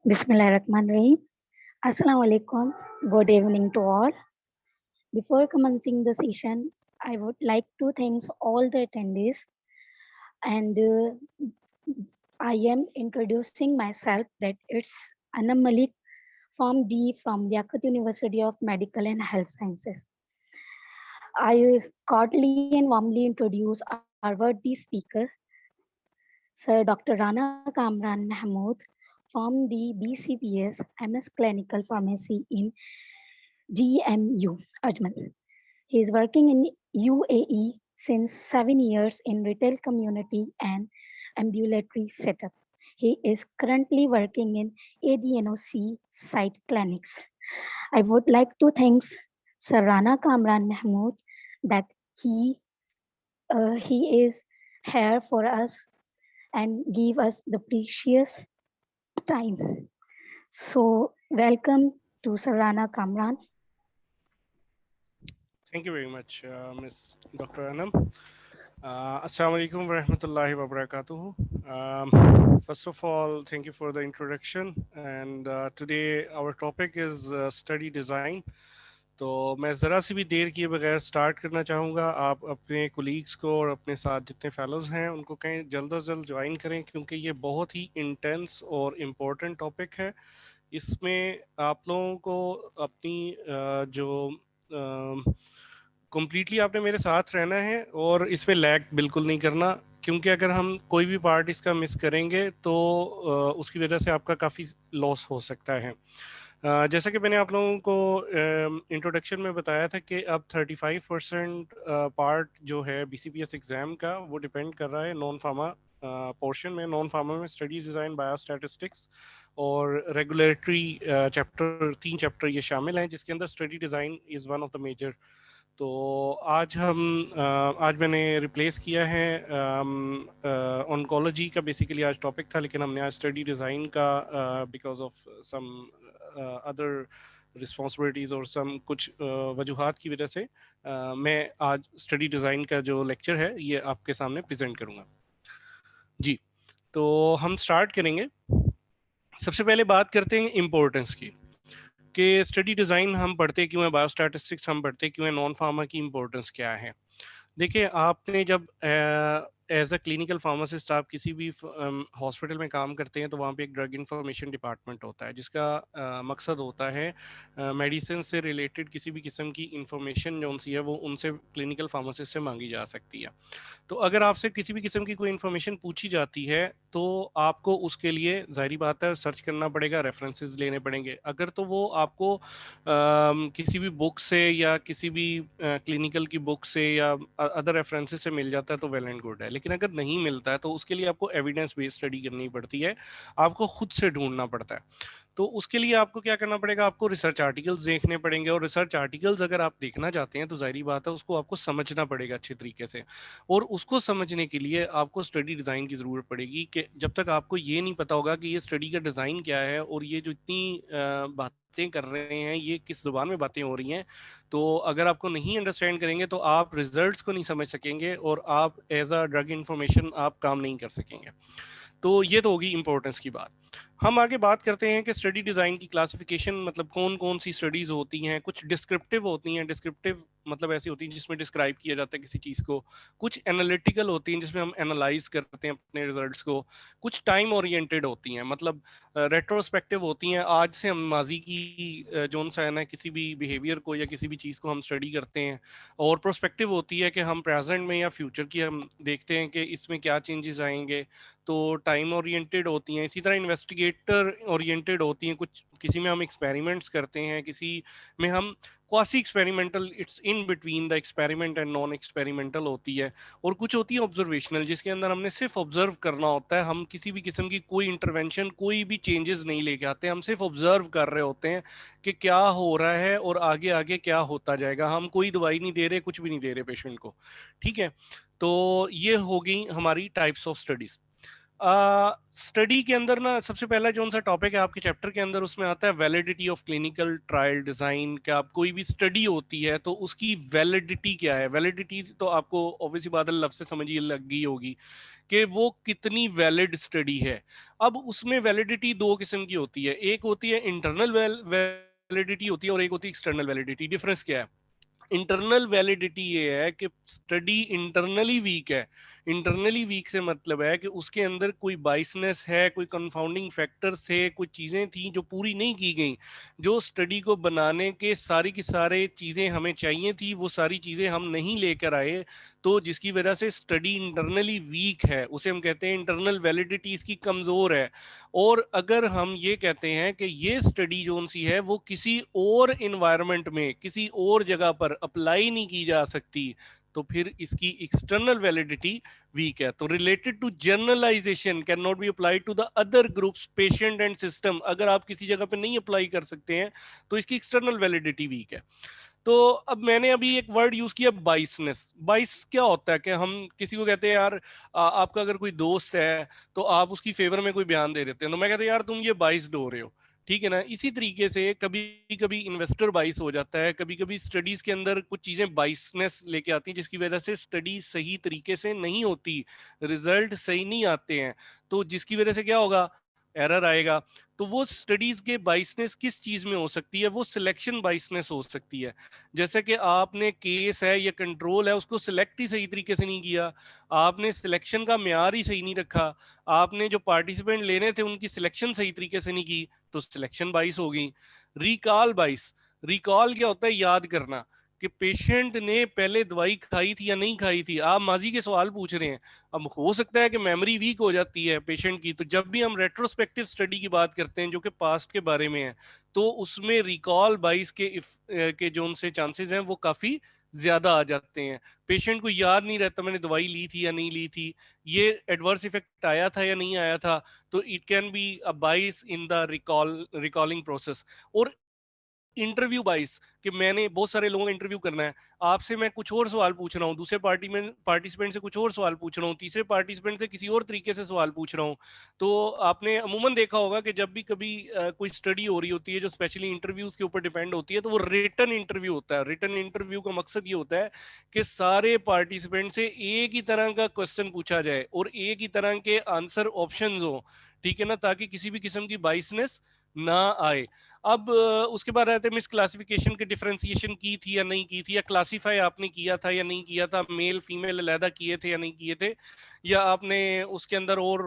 Bismillahirrahmanirrahim. Assalamu alaikum. Good evening to all. Before commencing the session, I would like to thank all the attendees and I am introducing myself that it's Anam Malik, Form D from Liaquat University of Medical and Health Sciences. I cordially and warmly introduce our worthy speaker, Sir Dr. Rana Kamran Mahmood, from the BCPS MS Clinical Pharmacy in GMU, Ajman. He is working in UAE since 7 years in retail community and ambulatory setup. He is currently working in ADNOC site clinics. I would like to thank Sarana Kamran Mahmood that he he is here for us and give us the precious time. So welcome to Sarana Kamran. Thank you very much, Ms. Dr. Anam. Assalamu alaikum wa rahmatullahi wa barakatuhu. First of all, thank you for the introduction. And today our topic is study design. तो मैं ज़रा सी भी देर किए बगैर start करना चाहूँगा। आप अपने कोलीग्स को और अपने साथ जितने फेलोज़ हैं उनको कहें जल्द अज जल्द ज्वाइन करें, क्योंकि ये बहुत ही इंटेंस और इम्पोर्टेंट टॉपिक है। इसमें आप लोगों को अपनी जो कम्प्लीटली आपने मेरे साथ रहना है और इसमें लैग बिल्कुल नहीं करना, क्योंकि अगर हम कोई भी पार्ट इसका मिस करेंगे तो उसकी वजह से आपका काफ़ी लॉस हो सकता है। जैसा कि मैंने आप लोगों को इंट्रोडक्शन में बताया था कि अब 35% पार्ट जो है BCPS एग्ज़ाम का वो डिपेंड कर रहा है नॉन फार्मा पोर्शन में। नॉन फार्मा में स्टडी डिज़ाइन, बायोस्टैटिस्टिक्स और रेगुलेटरी चैप्टर, 3 चैप्टर ये शामिल हैं, जिसके अंदर study design is one of the major. तो आज मैंने रिप्लेस किया है ऑन्कोलॉजी का बेसिकली आज टॉपिक था, लेकिन हमने आज स्टडी डिज़ाइन का because of some other responsibilities और सम कुछ वजूहात की वजह से मैं आज स्टडी डिज़ाइन का जो लेक्चर है ये आपके सामने प्रेजेंट करूँगा। जी, तो हम स्टार्ट करेंगे। सबसे पहले बात करते हैं इम्पोर्टेंस की, कि स्टडी डिज़ाइन हम पढ़ते क्यों है, बायोस्टैटिस्टिक्स हम पढ़ते क्यों है, नॉन फार्मा की इम्पोर्टेंस क्या है। देखिए, आपने जब एज अ क्लिनिकल फार्मासिस्ट आप किसी भी हॉस्पिटल में काम करते हैं तो वहाँ पे एक ड्रग इंफॉर्मेशन डिपार्टमेंट होता है, जिसका मकसद होता है मेडिसिन से रिलेटेड किसी भी किस्म की इंफॉर्मेशन जो सी है वो उनसे क्लिनिकल फार्मासिस्ट से मांगी जा सकती है। तो अगर आपसे किसी भी किस्म की कोई इन्फॉर्मेशन पूछी जाती है तो आपको उसके लिए ज़ाहिरी बात है सर्च करना पड़ेगा, रेफरेंसेस लेने पड़ेंगे। अगर तो वो आपको किसी भी बुक से या किसी भी क्लिनिकल की बुक से या अदर रेफरेंसेस से मिल जाता है तो वेल एंड गुड है, लेकिन अगर नहीं मिलता है तो उसके लिए आपको एविडेंस बेस्ड स्टडी करनी पड़ती है, आपको खुद से ढूंढना पड़ता है। तो उसके लिए आपको क्या करना पड़ेगा, आपको रिसर्च आर्टिकल्स देखने पड़ेंगे, और रिसर्च आर्टिकल्स अगर आप देखना चाहते हैं तो जाहिर बात है उसको आपको समझना पड़ेगा अच्छे तरीके से, और उसको समझने के लिए आपको स्टडी डिज़ाइन की ज़रूरत पड़ेगी। कि जब तक आपको ये नहीं पता होगा कि ये स्टडी का डिज़ाइन क्या है और ये जो इतनी बातें कर रहे हैं ये किस ज़ुबान में बातें हो रही हैं, तो अगर आपको नहीं अंडरस्टैंड करेंगे तो आप रिजल्ट्स को नहीं समझ सकेंगे और आप एज अ ड्रग इंफॉर्मेशन आप काम नहीं कर सकेंगे। तो ये तो होगी इंपॉर्टेंस की बात। हम आगे बात करते हैं कि स्टडी डिज़ाइन की क्लासिफिकेशन, मतलब कौन कौन सी स्टडीज़ होती हैं। कुछ डिस्क्रिप्टिव होती हैं, डिस्क्रिप्टिव मतलब ऐसी होती हैं जिसमें डिस्क्राइब किया जाता है किसी चीज़ को। कुछ एनालिटिकल होती हैं जिसमें हम एनालाइज करते हैं अपने रिजल्ट्स को। कुछ टाइम ओरिएंटेड होती हैं, मतलब रेट्रोस्पेक्टिव होती हैं। आज से हम माजी की जोन सा है ना किसी भी बिहेवियर को या किसी भी चीज़ को हम स्टडी करते हैं। और प्रोस्पेक्टिव होती है कि हम प्रेजेंट में या फ्यूचर की हम देखते हैं कि इसमें क्या चेंजेस आएंगे। तो टाइम ओरिएंटेड होती हैं। इसी तरह इन्वेस्टिगेटर ओरिएंटेड होती हैं। कुछ किसी में हम एक्सपेरिमेंट्स करते हैं, किसी में हम quasi experimental, it's in between the experiment and non experimental होती है। और कुछ होती है ऑब्जर्वेशनल, जिसके अंदर हमने सिर्फ ऑब्जर्व करना होता है। हम किसी भी किस्म की कोई इंटरवेंशन, कोई भी चेंजेस नहीं लेके आते, हम सिर्फ ऑब्जर्व कर रहे होते हैं कि क्या हो रहा है और आगे आगे क्या होता जाएगा। हम कोई दवाई नहीं दे रहे, कुछ भी नहीं दे रहे पेशेंट को, ठीक है। तो ये हो गई हमारी टाइप्स ऑफ स्टडीज। स्टडी के अंदर ना सबसे पहला जो सा टॉपिक है आपके चैप्टर के अंदर, उसमें आता है validity of clinical trial design. क्या आप कोई भी स्टडी होती है तो उसकी वैलिडिटी क्या है? वैलिडिटी तो आपको ऑब्वियसली बादल लफ्ज से समझिए लग गई होगी कि वो कितनी वैलिड स्टडी है। अब उसमें वैलिडिटी दो किस्म की होती है, एक होती है इंटरनल वैलिडिटी होती है और एक होती है एक्सटर्नल वैलिडिटी। डिफरेंस क्या है? इंटरनल वैलिडिटी ये है कि स्टडी इंटरनली वीक है। इंटरनली वीक से मतलब है कि उसके अंदर कोई बाइसनेस है, कोई कंफाउंडिंग फैक्टर्स है, कुछ चीजें थी जो पूरी नहीं की गई। जो स्टडी को बनाने के सारी की सारे चीजें हमें चाहिए थी वो सारी चीजें हम नहीं लेकर आए, तो जिसकी वजह से स्टडी इंटरनली वीक है, उसे हम कहते हैं इंटरनल वैलिडिटी इसकी कमजोर है। और अगर हम ये कहते हैं कि ये स्टडी जोन सी है वो किसी और इन्वायरमेंट में किसी और जगह पर अप्लाई नहीं की जा सकती, तो फिर इसकी एक्सटर्नल वैलिडिटी वीक है। तो related to generalization can not be applied to the other groups patient and system, अगर आप किसी जगह पे नहीं अप्लाई कर सकते हैं तो इसकी एक्सटर्नल वैलिडिटी वीक है। तो अब मैंने अभी एक वर्ड यूज किया, बाइसनेस। बाइस क्या होता है कि हम किसी को कहते हैं यार आपका अगर कोई दोस्त है तो आप उसकी फेवर में कोई बयान दे देते हैं, तो मैं कहते हैं यार तुम ये बाइस्ड हो रहे हो। ठीक है ना? इसी तरीके से कभी कभी इन्वेस्टर बाइस हो जाता है, कभी कभी स्टडीज के अंदर कुछ चीजें बाइसनेस लेके आती हैं जिसकी वजह से स्टडी सही तरीके से नहीं होती, रिजल्ट सही नहीं आते हैं। तो जिसकी वजह से क्या होगा? एरर आएगा। तो वो स्टडीज के बाइसनेस किस चीज में हो सकती है? वो सिलेक्शन बाइसनेस हो सकती है। जैसे कि आपने केस है या कंट्रोल है उसको सिलेक्ट ही सही तरीके से नहीं किया, आपने सिलेक्शन का म्यार ही सही नहीं रखा, आपने जो पार्टिसिपेंट लेने थे उनकी सिलेक्शन सही तरीके से नहीं की, तो सिलेक्शन बाइस हो गई। रिकॉल बाइस। रिकॉल क्या होता है? याद करना कि पेशेंट ने पहले दवाई खाई थी या नहीं खाई थी, आप माजी के सवाल पूछ रहे हैं। अब हो सकता है कि मेमोरी वीक हो जाती है पेशेंट की, तो जब भी हम रेट्रोस्पेक्टिव स्टडी की बात करते हैं जो कि पास्ट के बारे में है, तो उसमें रिकॉल बाइस के जो उनसे चांसेस हैं वो काफी ज्यादा आ जाते हैं। पेशेंट को याद नहीं रहता मैंने दवाई ली थी या नहीं ली थी, ये एडवर्स इफेक्ट आया था या नहीं आया था, तो इट कैन बी अ बाइस इन द रिकॉलिंग प्रोसेस। और इंटरव्यू बाइस, कि मैंने बहुत सारे लोगों का इंटरव्यू करना है, आपसे मैं कुछ और सवाल पूछ रहा हूँ, दूसरे पार्टिसिपेंट से कुछ और सवाल पूछ रहा हूँ, तीसरे पार्टिसिपेंट से किसी और तरीके से सवाल पूछ रहा हूँ। तो आपने अमूमन देखा होगा कि जब भी कभी कोई स्टडी हो रही होती है जो स्पेशली इंटरव्यूज के ऊपर डिपेंड होती है, तो वो रिटन इंटरव्यू होता है। रिटन इंटरव्यू का मकसद ये होता है कि सारे पार्टिसिपेंट से एक ही तरह का क्वेश्चन पूछा जाए और एक ही तरह के आंसर ऑप्शंस हो, ठीक है ना, ताकि किसी भी किस्म की बाइसनेस ना आए। अब उसके बाद रहते हैं मिस क्लासिफिकेशन के, डिफरेंशिएशन की थी या नहीं की थी, या क्लासीफाई आपने किया था या नहीं किया था, मेल फीमेल अलहदा किए थे या नहीं किए थे, या आपने उसके अंदर और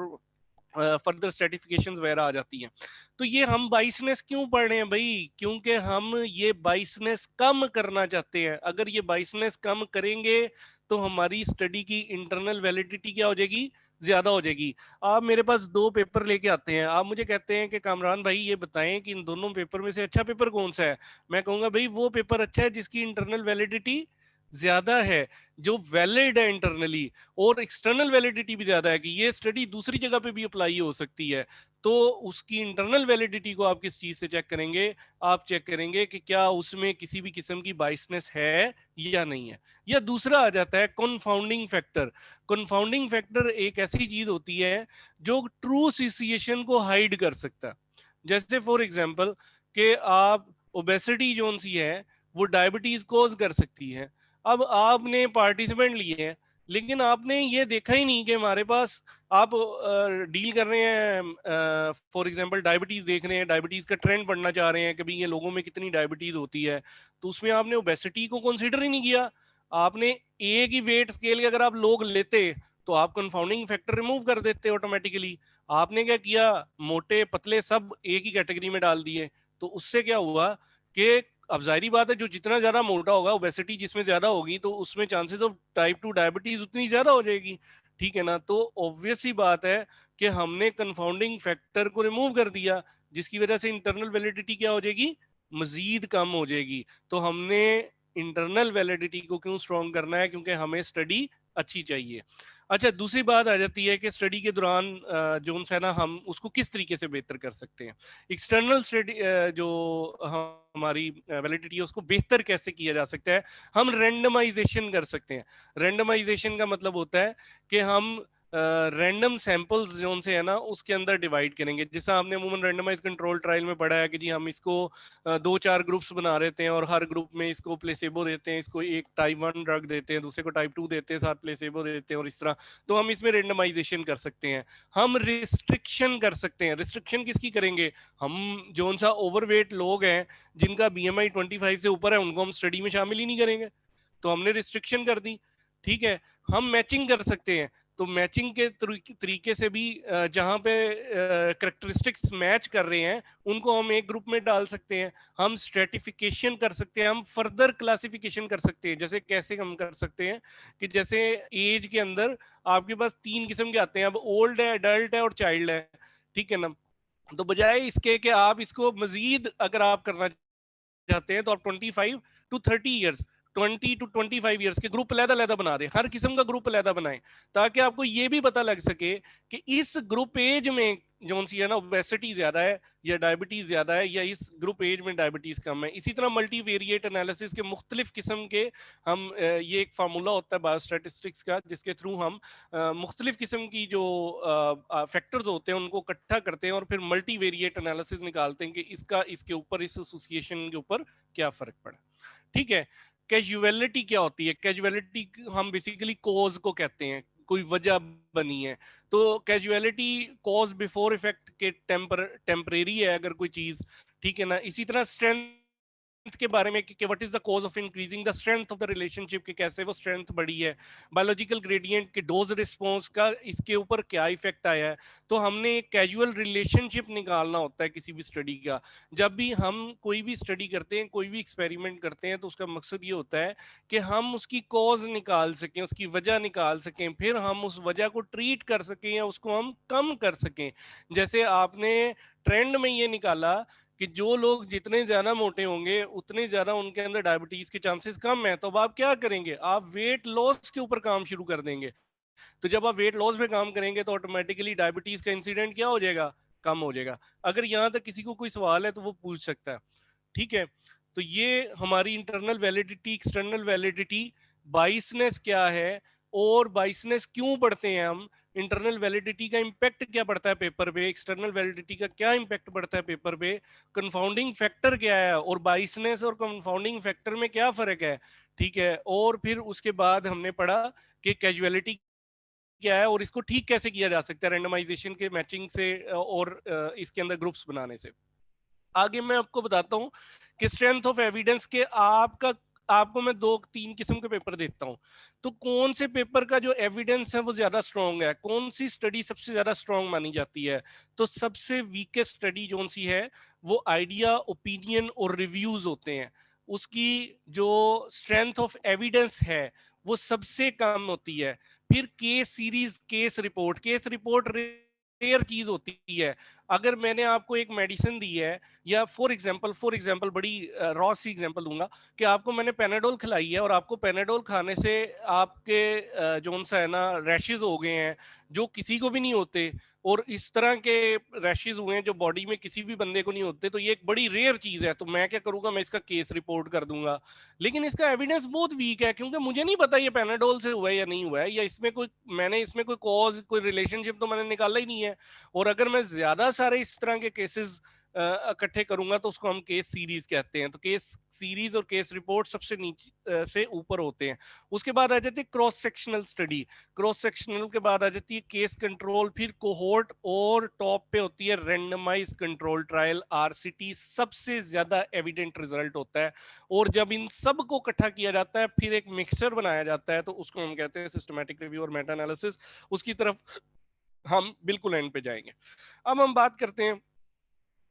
फर्दर सर्टिफिकेशंस वगैरह आ जाती हैं। तो ये हम बाइसनेस क्यों पढ़ रहे हैं भाई? क्योंकि हम ये बाइसनेस कम करना चाहते हैं। अगर ये बाइसनेस कम करेंगे तो हमारी स्टडी की इंटरनल वैलिडिटी क्या हो जाएगी? ज्यादा हो जाएगी। आप मेरे पास दो पेपर लेके आते हैं, आप मुझे कहते हैं कि कामरान भाई ये बताएं कि इन दोनों पेपर में से अच्छा पेपर कौन सा है। मैं कहूंगा भाई वो पेपर अच्छा है जिसकी इंटरनल वैलिडिटी ज्यादा है, जो वैलिड है इंटरनली, और एक्सटर्नल वैलिडिटी भी ज्यादा है कि ये स्टडी दूसरी जगह पे भी अप्लाई हो सकती है। तो उसकी इंटरनल वैलिडिटी को आप किस चीज से चेक करेंगे? आप चेक करेंगे कि क्या उसमें किसी भी किस्म की बाइसनेस है या नहीं है। या दूसरा आ जाता है कॉन्फाउंडिंग फैक्टर। कॉन्फाउंडिंग फैक्टर एक ऐसी चीज होती है जो ट्रू एसोसिएशन को हाइड कर सकता है। जैसे फॉर एग्जांपल कि आप ओबेसिटी जोन सी है वो डायबिटीज कोज कर सकती है। अब आपने पार्टिसिपेंट लिए हैं लेकिन आपने ये देखा ही नहीं कि हमारे पास, आप डील कर रहे हैं फॉर एग्जांपल डायबिटीज देख रहे हैं, डायबिटीज का ट्रेंड पढ़ना चाह रहे हैं कि भाई ये लोगों में कितनी डायबिटीज होती है, तो उसमें आपने ओबेसिटी को कंसीडर ही नहीं किया। आपने एक ही वेट स्केल के अगर आप लोग लेते तो आप कंफाउंडिंग फैक्टर रिमूव कर देते ऑटोमेटिकली। आपने क्या किया? मोटे पतले सब एक ही कैटेगरी में डाल दिए। तो उससे क्या हुआ कि अब जाहिर बात है जो जितना ज्यादा मोटा होगा, ओबेसिटी जिसमें ज्यादा होगी, तो उसमें चांसेस ऑफ टाइप 2 डायबिटीज उतनी ज्यादा हो जाएगी। ठीक है ना? तो ऑब्वियस ही बात है कि हमने कंफाउंडिंग फैक्टर को रिमूव कर दिया, जिसकी वजह से इंटरनल वैलिडिटी क्या हो जाएगी? मजीद कम हो जाएगी। तो हमने इंटरनल वैलिडिटी को क्यों स्ट्रॉन्ग करना है? क्योंकि हमें स्टडी अच्छी चाहिए। अच्छा, दूसरी बात आ जाती है कि स्टडी के दौरान जो है ना, हम उसको किस तरीके से बेहतर कर सकते हैं। एक्सटर्नल स्टडी जो हमारी वैलिडिटी है उसको बेहतर कैसे किया जा सकता है? हम रेंडमाइजेशन कर सकते हैं। रेंडमाइजेशन का मतलब होता है कि हम रैंडम सैंपल्स जो से है ना उसके अंदर डिवाइड करेंगे। जैसा आपने अमूमन रैंडमाइज कंट्रोल ट्रायल में पढ़ा है कि जी हम इसको 2-4 ग्रुप्स बना देते हैं और हर ग्रुप में इसको प्लेसेबो देते हैं, इसको एक टाइप 1 ड्रग देते हैं, दूसरे को टाइप 2 देते हैं, साथ प्लेसेबो देते हैं और इस तरह। तो हम इसमें रेंडमाइजेशन कर सकते हैं, हम रिस्ट्रिक्शन कर सकते हैं। रिस्ट्रिक्शन किसकी करेंगे? हम जो सा ओवरवेट लोग हैं जिनका बीएमआई 25 से ऊपर है उनको हम स्टडी में शामिल ही नहीं करेंगे, तो हमने रिस्ट्रिक्शन कर दी। ठीक है, हम मैचिंग कर सकते हैं, तो मैचिंग के तरीके से भी जहां पे करेक्टरिस्टिक्स मैच कर रहे हैं उनको हम एक ग्रुप में डाल सकते हैं। हम स्ट्रेटिफिकेशन कर सकते हैं, हम फर्दर क्लासिफिकेशन कर सकते हैं। जैसे कैसे हम कर सकते हैं कि जैसे एज के अंदर आपके पास 3 किस्म के आते हैं, अब ओल्ड है, एडल्ट है और चाइल्ड है, ठीक है ना। तो बजाय इसके कि आप इसको मजीद अगर आप करना चाहते हैं तो आप 25 to 30 ईयर्स, 20 to 25 ईयर्स के ग्रुप अलग-अलग बना दें, हर किस्म का ग्रुप अलग बनाएं, ताकि आपको ये भी पता लग सके कि इस ग्रुप एज में जो सी है ना ओबेसिटी ज्यादा है या डायबिटीज ज्यादा है या इस ग्रुप एज में डायबिटीज कम है। इसी तरह मल्टीवेरिएट एनालिसिस के मुख्तलिफ किस्म के हम ये एक फार्मूला होता है बायोस्टैटिस्टिक्स का जिसके थ्रू हम मुख्तलिफ किस्म की जो फैक्टर्स होते हैं उनको इकट्ठा करते हैं और फिर मल्टीवेरिएट एनालिसिस निकालते हैं कि इसका इसके ऊपर, इस एसोसिएशन के ऊपर क्या फर्क पड़ा। ठीक है, कैजुअलिटी क्या होती है? कैजुअलिटी हम बेसिकली कॉज को कहते हैं, कोई वजह बनी है। तो कैजुअलिटी कॉज बिफोर इफेक्ट के टेम्परेरी है अगर कोई चीज, ठीक है ना। इसी तरह स्ट्रेंथ के बारे में कि what is the cause of increasing the strength of the relationship, कि कैसे वो स्ट्रेंथ बढ़ी है। बायोलॉजिकल ग्रेडियंट के डोज रिस्पॉन्स का इसके ऊपर क्या इफेक्ट आया है। तो हमने एक कैजुअल रिलेशनशिप निकालना होता है किसी भी स्टडी का। जब भी हम कोई भी स्टडी करते हैं, कोई भी एक्सपेरिमेंट करते हैं, तो उसका मकसद ये होता है कि हम उसकी कॉज निकाल सकें, उसकी वजह निकाल सकें, फिर हम उस वजह को ट्रीट कर सकें या उसको हम कम कर सकें। जैसे आपने ट्रेंड में ये निकाला कि जो लोग जितने ज्यादा मोटे होंगे उतने ज्यादा उनके अंदर डायबिटीज के चांसेस कम है, तो अब आप क्या करेंगे? आप वेट लॉस के ऊपर काम शुरू कर देंगे। तो जब आप वेट लॉस पे काम करेंगे तो ऑटोमेटिकली डायबिटीज का इंसिडेंट क्या हो जाएगा? कम हो जाएगा। अगर यहाँ तक किसी को कोई सवाल है तो वो पूछ सकता है। ठीक है, तो ये हमारी इंटरनल वैलिडिटी, एक्सटर्नल वैलिडिटी, बाइसनेस क्या है और बाइसनेस क्यों पढ़ते हैं हम, इंटरनल वैलिडिटी का इंपैक्ट क्या पड़ता है पेपर पे, एक्सटर्नल वैलिडिटी का क्या इंपैक्ट पड़ता है पेपर पे, कंफाउंडिंग फैक्टर क्या है और बाइसनेस और कंफाउंडिंग फैक्टर में क्या फर्क है। ठीक है, और फिर उसके बाद हमने पढ़ा कि कैजुअलिटी क्या है और इसको ठीक कैसे किया जा सकता है रैंडमाइजेशन के मैचिंग से और इसके अंदर ग्रुप्स बनाने से। आगे मैं आपको बताता हूं कि स्ट्रेंथ ऑफ एविडेंस के आपको मैं 2-3 किस्म के पेपर देता हूं। तो कौन से पेपर का जो एविडेंस है वो ज्यादा स्ट्रांग है, कौन सी स्टडी सबसे ज्यादा स्ट्रांग मानी जाती है? तो सबसे वीकेस्ट स्टडी जो सी है वो आइडिया, ओपिनियन और रिव्यूज होते हैं। उसकी जो स्ट्रेंथ ऑफ एविडेंस है वो सबसे कम होती है। फिर case series, case report rare चीज होती है। अगर मैंने आपको एक मेडिसिन दी है, या फॉर एग्जांपल बड़ी रॉ सी एग्जांपल दूंगा कि आपको मैंने पेनाडोल खिलाई है और आपको पेनाडोल खाने से आपके जोन सा है ना रैशेज हो गए हैं जो किसी को भी नहीं होते, और इस तरह के रैशेज हुए हैं जो बॉडी में किसी भी बंदे को नहीं होते, तो ये एक बड़ी रेयर चीज है। तो मैं क्या करूंगा, मैं इसका केस रिपोर्ट कर दूंगा। लेकिन इसका एविडेंस बहुत वीक है क्योंकि मुझे नहीं पता ये पेनाडोल से हुआ है या नहीं हुआ है, या इसमें कोई कॉज, कोई रिलेशनशिप तो मैंने निकाला ही नहीं है। और अगर मैं ज्यादा सारे इस तरह के केसेस इकट्ठे करूंगा तो उसको हम केस सीरीज कहते हैं। तो केस सीरीज और केस रिपोर्ट सबसे नीचे से ऊपर होते हैं। उसके बाद आ जाती है cross sectional study, cross sectional के बाद आ जाती है केस कंट्रोल, फिर कोहोर्ट, और टॉप पे होती है रैंडमाइज कंट्रोल ट्रायल, आरसीटी। सबसे ज्यादा एविडेंट रिजल्ट होता है। और जब इन सब को इकट्ठा किया जाता है फिर एक मिक्सचर बनाया जाता है, तो उसको हम कहते हैं सिस्टमैटिक रिव्यू और मेटा एनालिसिस। उसकी तरफ हम बिल्कुल एंड पे जाएंगे। अब हम बात करते हैं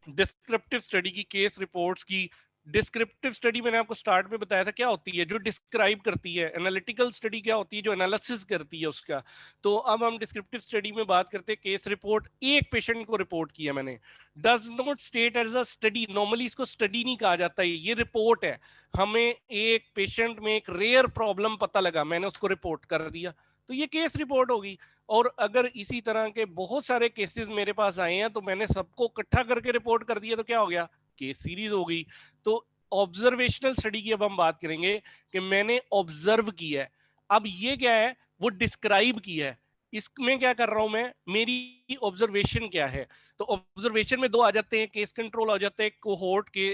डिस्क्रिप्टिव स्टडी की, केस रिपोर्ट्स की। डिस्क्रिप्टिव स्टडी मैंने आपको स्टार्ट में बताया था क्या होती है, जो डिस्क्राइब करती है। एनालिटिकल स्टडी क्या होती है, जो एनालिसिस करती है उसका। तो अब हम डिस्क्रिप्टिव स्टडी में बात करते हैं केस रिपोर्ट। एक पेशेंट को रिपोर्ट किया मैंने, does not state as a study. Normally इसको स्टडी नहीं कहा जाता है, ये रिपोर्ट है। हमें एक पेशेंट में एक रेयर प्रॉब्लम पता लगा, मैंने उसको रिपोर्ट कर दिया, तो ये केस रिपोर्ट होगी। और अगर इसी तरह के बहुत सारे केसेस मेरे पास आए हैं तो मैंने सबको इकट्ठा करके रिपोर्ट कर दिया, तो क्या हो गया? केस सीरीज हो गई। तो ऑब्जर्वेशनल स्टडी की अब हम बात करेंगे कि मैंने ऑब्जर्व किया है। अब ये क्या है? वो डिस्क्राइब किया है। इसमें क्या कर रहा हूं मैं, मेरी ऑब्जर्वेशन क्या है। तो ऑब्जर्वेशन में दो आ जाते हैं, केस कंट्रोल आ जाते हैं, कोहोर्ट के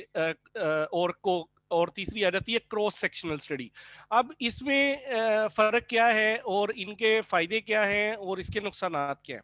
और तीसरी आ जाती है क्रॉस सेक्शनल स्टडी। अब इसमें फर्क क्या है और इनके फायदे क्या हैं और इसके नुकसानात क्या हैं।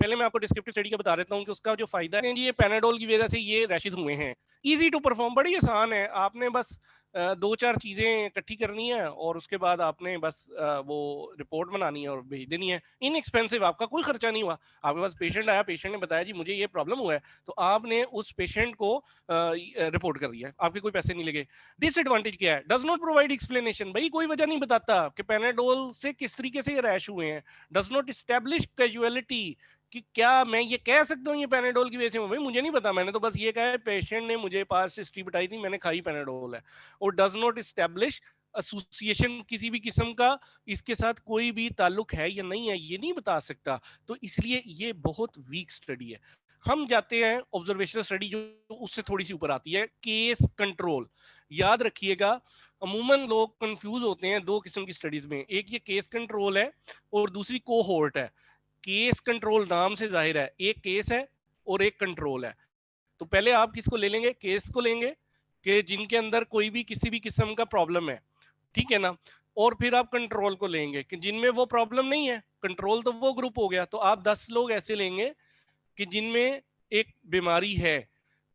पहले मैं आपको डिस्क्रिप्टिव स्टडी का बता देता हूँ कि उसका जो फायदा है जी, ये पैनाडोल की वजह से ये रैशेज हुए हैं। इजी टू परफॉर्म, बड़ी आसान है। आपने बस दो चार चीजें इकट्ठी करनी है और उसके बाद आपने बस वो रिपोर्ट बनानी है और भेज देनी है। इनएक्सपेंसिव, आपका कोई खर्चा नहीं हुआ। आपके पास पेशेंट आया, पेशेंट ने बताया जी मुझे ये प्रॉब्लम हुआ है, तो आपने उस पेशेंट को रिपोर्ट कर दिया, आपके कोई पैसे नहीं लगे। डिसएडवांटेज क्या है, डज नॉट प्रोवाइड एक्सप्लेनेशन, भाई कोई वजह नहीं बताता कि पैनाडोल से किस तरीके से ये रैश हुए हैं। डज नॉट इस्टेब्लिश कैजुअलिटी, कि क्या मैं ये कह सकता हूँ ये पैनाडोल की वजह से, भाई मुझे नहीं पता, मैंने तो बस ये कहा है पेशेंट ने मुझे पास हिस्ट्री बताई थी, मैंने खाई पैनाडोल है। और डज नॉट इस्टेब्लिश एसोसिएशन, किसी भी किस्म का इसके साथ कोई भी ताल्लुक है या नहीं है, ये नहीं बता सकता। तो इसलिए ये बहुत वीक स्टडी है। हम जाते हैं ऑब्जर्वेशनल स्टडी, जो उससे थोड़ी सी ऊपर आती है, केस कंट्रोल। याद रखिएगा, अमूमन लोग कंफ्यूज होते हैं दो किस्म की स्टडीज में, एक ये केस कंट्रोल है और दूसरी कोहोर्ट है। केस कंट्रोल नाम से जाहिर है, एक केस है और एक कंट्रोल है। तो पहले आप किसको ले लेंगे, केस को लेंगे, कि जिनके अंदर कोई भी किसी भी किस्म का प्रॉब्लम है, ठीक है ना। और फिर आप कंट्रोल को लेंगे कि जिनमें वो प्रॉब्लम नहीं है। कंट्रोल तो वो ग्रुप हो गया, तो आप 10 लोग ऐसे लेंगे कि जिनमें एक बीमारी है,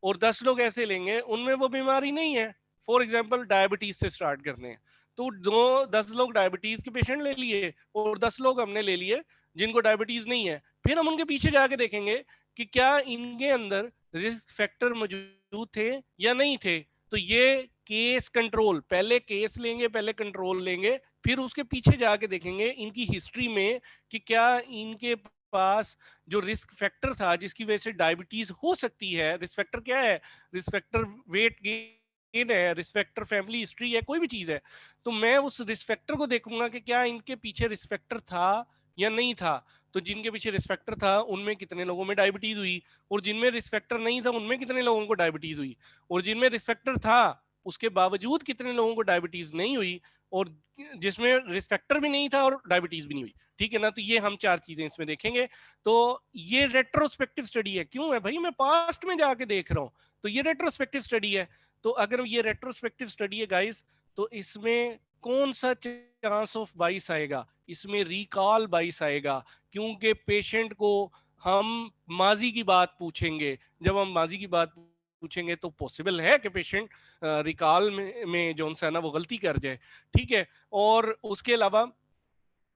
और 10 लोग ऐसे लेंगे उनमें वो बीमारी नहीं है। फॉर एग्जाम्पल डायबिटीज से स्टार्ट करते हैं, तो दो 10 लोग डायबिटीज के पेशेंट ले लिए और 10 लोग हमने ले लिए जिनको डायबिटीज नहीं है। फिर हम उनके पीछे जाके देखेंगे कि क्या इनके अंदर रिस्क फैक्टर मौजूद थे या नहीं थे। तो ये केस कंट्रोल, पहले केस लेंगे, पहले कंट्रोल लेंगे, फिर उसके पीछे जाके देखेंगे इनकी हिस्ट्री में कि क्या इनके पास जो रिस्क फैक्टर था जिसकी वजह से डायबिटीज हो सकती है। रिस्क फैक्टर क्या है, रिस्क फैक्टर वेट गेन है, रिस्क फैक्टर फैमिली हिस्ट्री है, कोई भी चीज है। तो मैं उस रिस्क फैक्टर को देखूंगा कि क्या इनके पीछे रिस्क फैक्टर था या नहीं था। तो जिनके पीछे रिस्क फैक्टर था उनमें कितने लोगों में डायबिटीज हुई, और जिनमें रिस्क फैक्टर नहीं था उनमें कितने लोगों को डायबिटीज हुई, और जिनमें रिस्क फैक्टर था उसके बावजूद कितने लोगों को डायबिटीज नहीं हुई, और जिसमें रिस्क फैक्टर भी नहीं था और डायबिटीज भी नहीं हुई। ठीक है ना। तो ये हम चार चीजें इसमें देखेंगे। तो ये रेट्रोस्पेक्टिव स्टडी है। क्यों है भाई, मैं पास्ट में जाके देख रहा हूं, तो ये रेट्रोस्पेक्टिव स्टडी है। तो अगर ये रेट्रोस्पेक्टिव स्टडी है गाइस, तो इसमें कौन सा चांस ऑफ बाइस आएगा, इसमें रिकॉल बाइस आएगा। क्योंकि पेशेंट को हम माजी की बात पूछेंगे, जब हम माजी की बात पूछेंगे तो पॉसिबल है कि पेशेंट रिकॉल में जो है ना वो गलती कर जाए। ठीक है। और उसके अलावा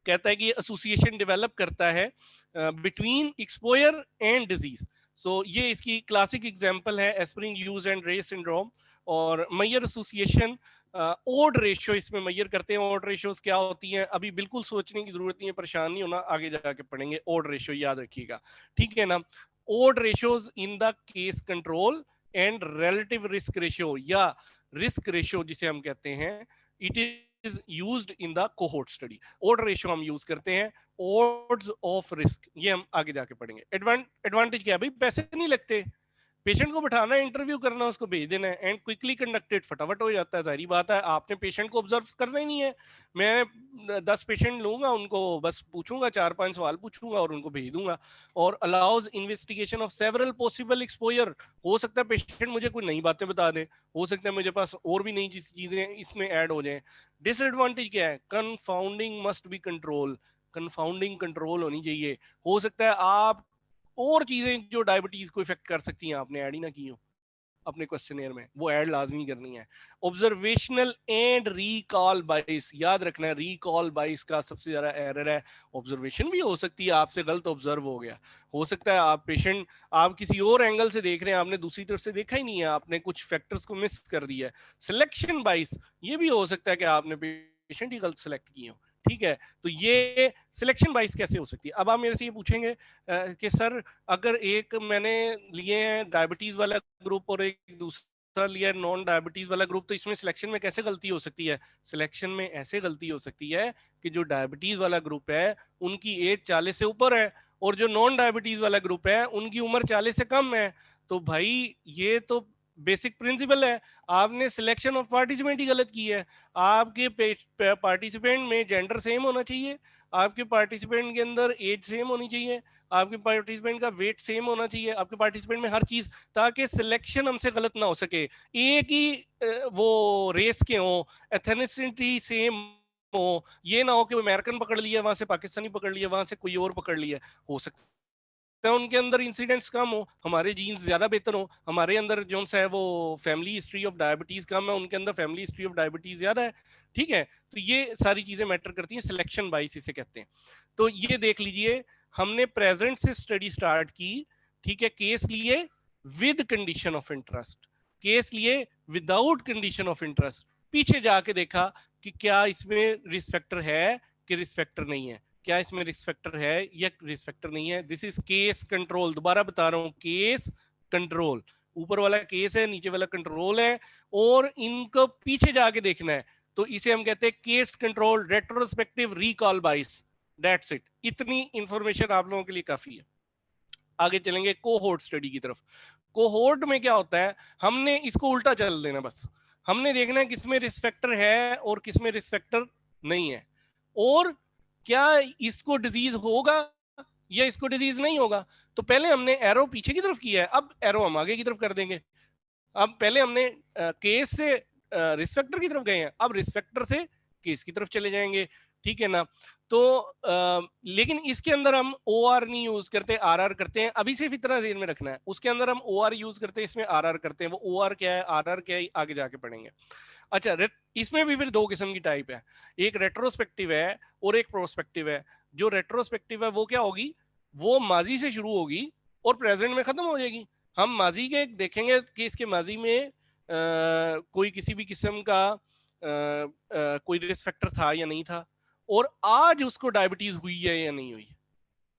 कहता है कि एसोसिएशन डेवलप करता है बिटवीन एक्सपोयर एंड डिजीज। सो ये इसकी क्लासिक एग्जांपल है एस्पिरिन यूज एंड रे सिंड्रोम। और मैयर एसोसिएशन, ओड रेशियो इसमें मैयर करते हैं। ओड रेशियोज क्या होती हैं अभी बिल्कुल सोचने की जरूरत नहीं है, परेशान नहीं होना, आगे जाके पढ़ेंगे। ओड रेशियो याद रखिएगा, ठीक है ना। Odd ratios in the case control and relative risk ratio या रिस्क रेशियो जिसे हम कहते हैं, it is used in the cohort study. Odd ratio हम यूज करते हैं, ओड्स ऑफ रिस्क, ये हम आगे जाके पढ़ेंगे। एडवांटेज क्या है भाई, पैसे नहीं लगते, पेशेंट को बैठाना है, इंटरव्यू करना, उसको भेज देना है, एंड क्विकली कंडक्टेड, फटाफट हो जाता है। जाहिर बात है, आपने पेशेंट को ऑब्जर्व करना ही नहीं है। मैं 10 पेशेंट लूंगा, उनको बस पूछूंगा, 4-5 सवाल पूछूंगा और उनको भेज दूंगा। और allows investigation of several possible exposure. हो सकता है पेशेंट मुझे कोई नई बातें बता दे, हो सकता है मेरे पास और भी नई चीजें इसमें ऐड हो जाएं। डिसएडवांटेज क्या है, confounding must be control, confounding control होनी चाहिए। हो सकता है आप और चीजें जो डायबिटीज को इफेक्ट कर सकती हैं आपने ऐड ही ना की हो अपने क्वेश्चनियर में, वो ऐड लाजमी करनी है। ऑब्जर्वेशनल एंड रिकॉल बाइस, याद रखना है, रिकॉल बाइस का सबसे ज्यादा एरर है। ऑब्जर्वेशन भी हो सकती है आपसे गलत ऑब्जर्व हो गया, हो सकता है आप पेशेंट आप किसी और एंगल से देख रहे हैं, आपने दूसरी तरफ से देखा ही नहीं है, आपने कुछ फैक्टर्स को मिस कर दिया है। सिलेक्शन बाइस, ये भी हो सकता है कि आपने पेशेंट ही गलत सेलेक्ट किए हो। ठीक है। तो ये सिलेक्शन बाइस कैसे हो सकती है। अब आप मेरे से ये पूछेंगे कि सर अगर एक मैंने लिए हैं डायबिटीज वाला ग्रुप और एक दूसरा लिया है नॉन डायबिटीज वाला ग्रुप, तो इसमें सिलेक्शन में कैसे गलती हो सकती है। सिलेक्शन में ऐसे गलती हो सकती है कि जो डायबिटीज वाला ग्रुप है उनकी एज 40 से ऊपर है, और जो नॉन डायबिटीज वाला ग्रुप है उनकी उम्र 40 से कम है। तो भाई ये तो बेसिक प्रिंसिपल है, आपने सिलेक्शन ऑफ पार्टिसिपेंट ही गलत की है। आपके पार्टिसिपेंट में जेंडर सेम होना चाहिए, आपके पार्टिसिपेंट के अंदर एज सेम होनी चाहिए, आपके पार्टिसिपेंट का वेट सेम होना चाहिए, आपके पार्टिसिपेंट में हर चीज, ताकि सिलेक्शन हमसे गलत ना हो सके। एक ही वो रेस के हो, एथेनिसिटी सेम हो, ये ना हो कि अमेरिकन पकड़ लिया वहां से, पाकिस्तानी पकड़ लिया वहां से, कोई और पकड़ लिया। हो सकता है उनके अंदर इंसिडेंट्स कम हो, हमारे जीन्स ज्यादा बेहतर हो, हमारे अंदर जो है वो फैमिली हिस्ट्री ऑफ डायबिटीज कम है, उनके अंदर फैमिली हिस्ट्री ऑफ डायबिटीज ज्यादा है। ठीक है, तो ये सारी चीजें मैटर करती हैं, सिलेक्शन बाइस इसे कहते हैं। तो ये देख लीजिए, हमने प्रेजेंट से स्टडी स्टार्ट की, ठीक है, केस लिए with condition of interest, case लिए विदाउट कंडीशन ऑफ इंटरेस्ट, पीछे जाके देखा कि क्या इसमें रिस्क फैक्टर है कि रिस्क फैक्टर नहीं है, क्या इसमें रिस्क फैक्टर है या रिस्क फैक्टर नहीं है। दिस इज केस कंट्रोल, दोबारा बता रहा हूं, केस कंट्रोल, ऊपर वाला केस है, नीचे वाला कंट्रोल है, और इनको पीछे जाके देखना है। तो इसे हम कहते हैं केस कंट्रोल रेट्रोस्पेक्टिव रिकॉल बाइस। दैट्स इट, इतनी इंफॉर्मेशन आप लोगों के लिए काफी है। आगे चलेंगे कोहोर्ट स्टडी की तरफ। कोहोर्ट में क्या होता है, हमने इसको उल्टा चल देना, बस हमने देखना है किसमें रिस्क फैक्टर है और किसमें रिस्क फैक्टर नहीं है, और क्या इसको डिजीज होगा या इसको डिजीज नहीं होगा। तो पहले हमने एरो पीछे की तरफ किया है, अब एरो हम आगे की तरफ कर देंगे। अब पहले हमने केस से रिस्क फैक्टर की तरफ गए हैं, अब रिस्क फैक्टर से केस की तरफ चले जाएंगे। ठीक है ना। तो लेकिन इसके अंदर हम ओ आर नहीं यूज करते, आर आर करते हैं। अभी सिर्फ इतना ध्यान में रखना है, उसके अंदर हम ओ आर यूज करते हैं, इसमें आर आर करते हैं। वो ओ आर क्या है, आर आर क्या है, आगे जाके पढ़ेंगे। अच्छा, इसमें भी फिर दो किस्म की टाइप है, एक रेट्रोस्पेक्टिव है और एक प्रोस्पेक्टिव है। जो रेट्रोस्पेक्टिव है वो क्या होगी, वो माजी से शुरू होगी और प्रेजेंट में खत्म हो जाएगी। हम माजी के देखेंगे कि इसके माजी में कोई किसी भी किस्म का कोई रिस्क फैक्टर था या नहीं था, और आज उसको डायबिटीज हुई है या नहीं हुई।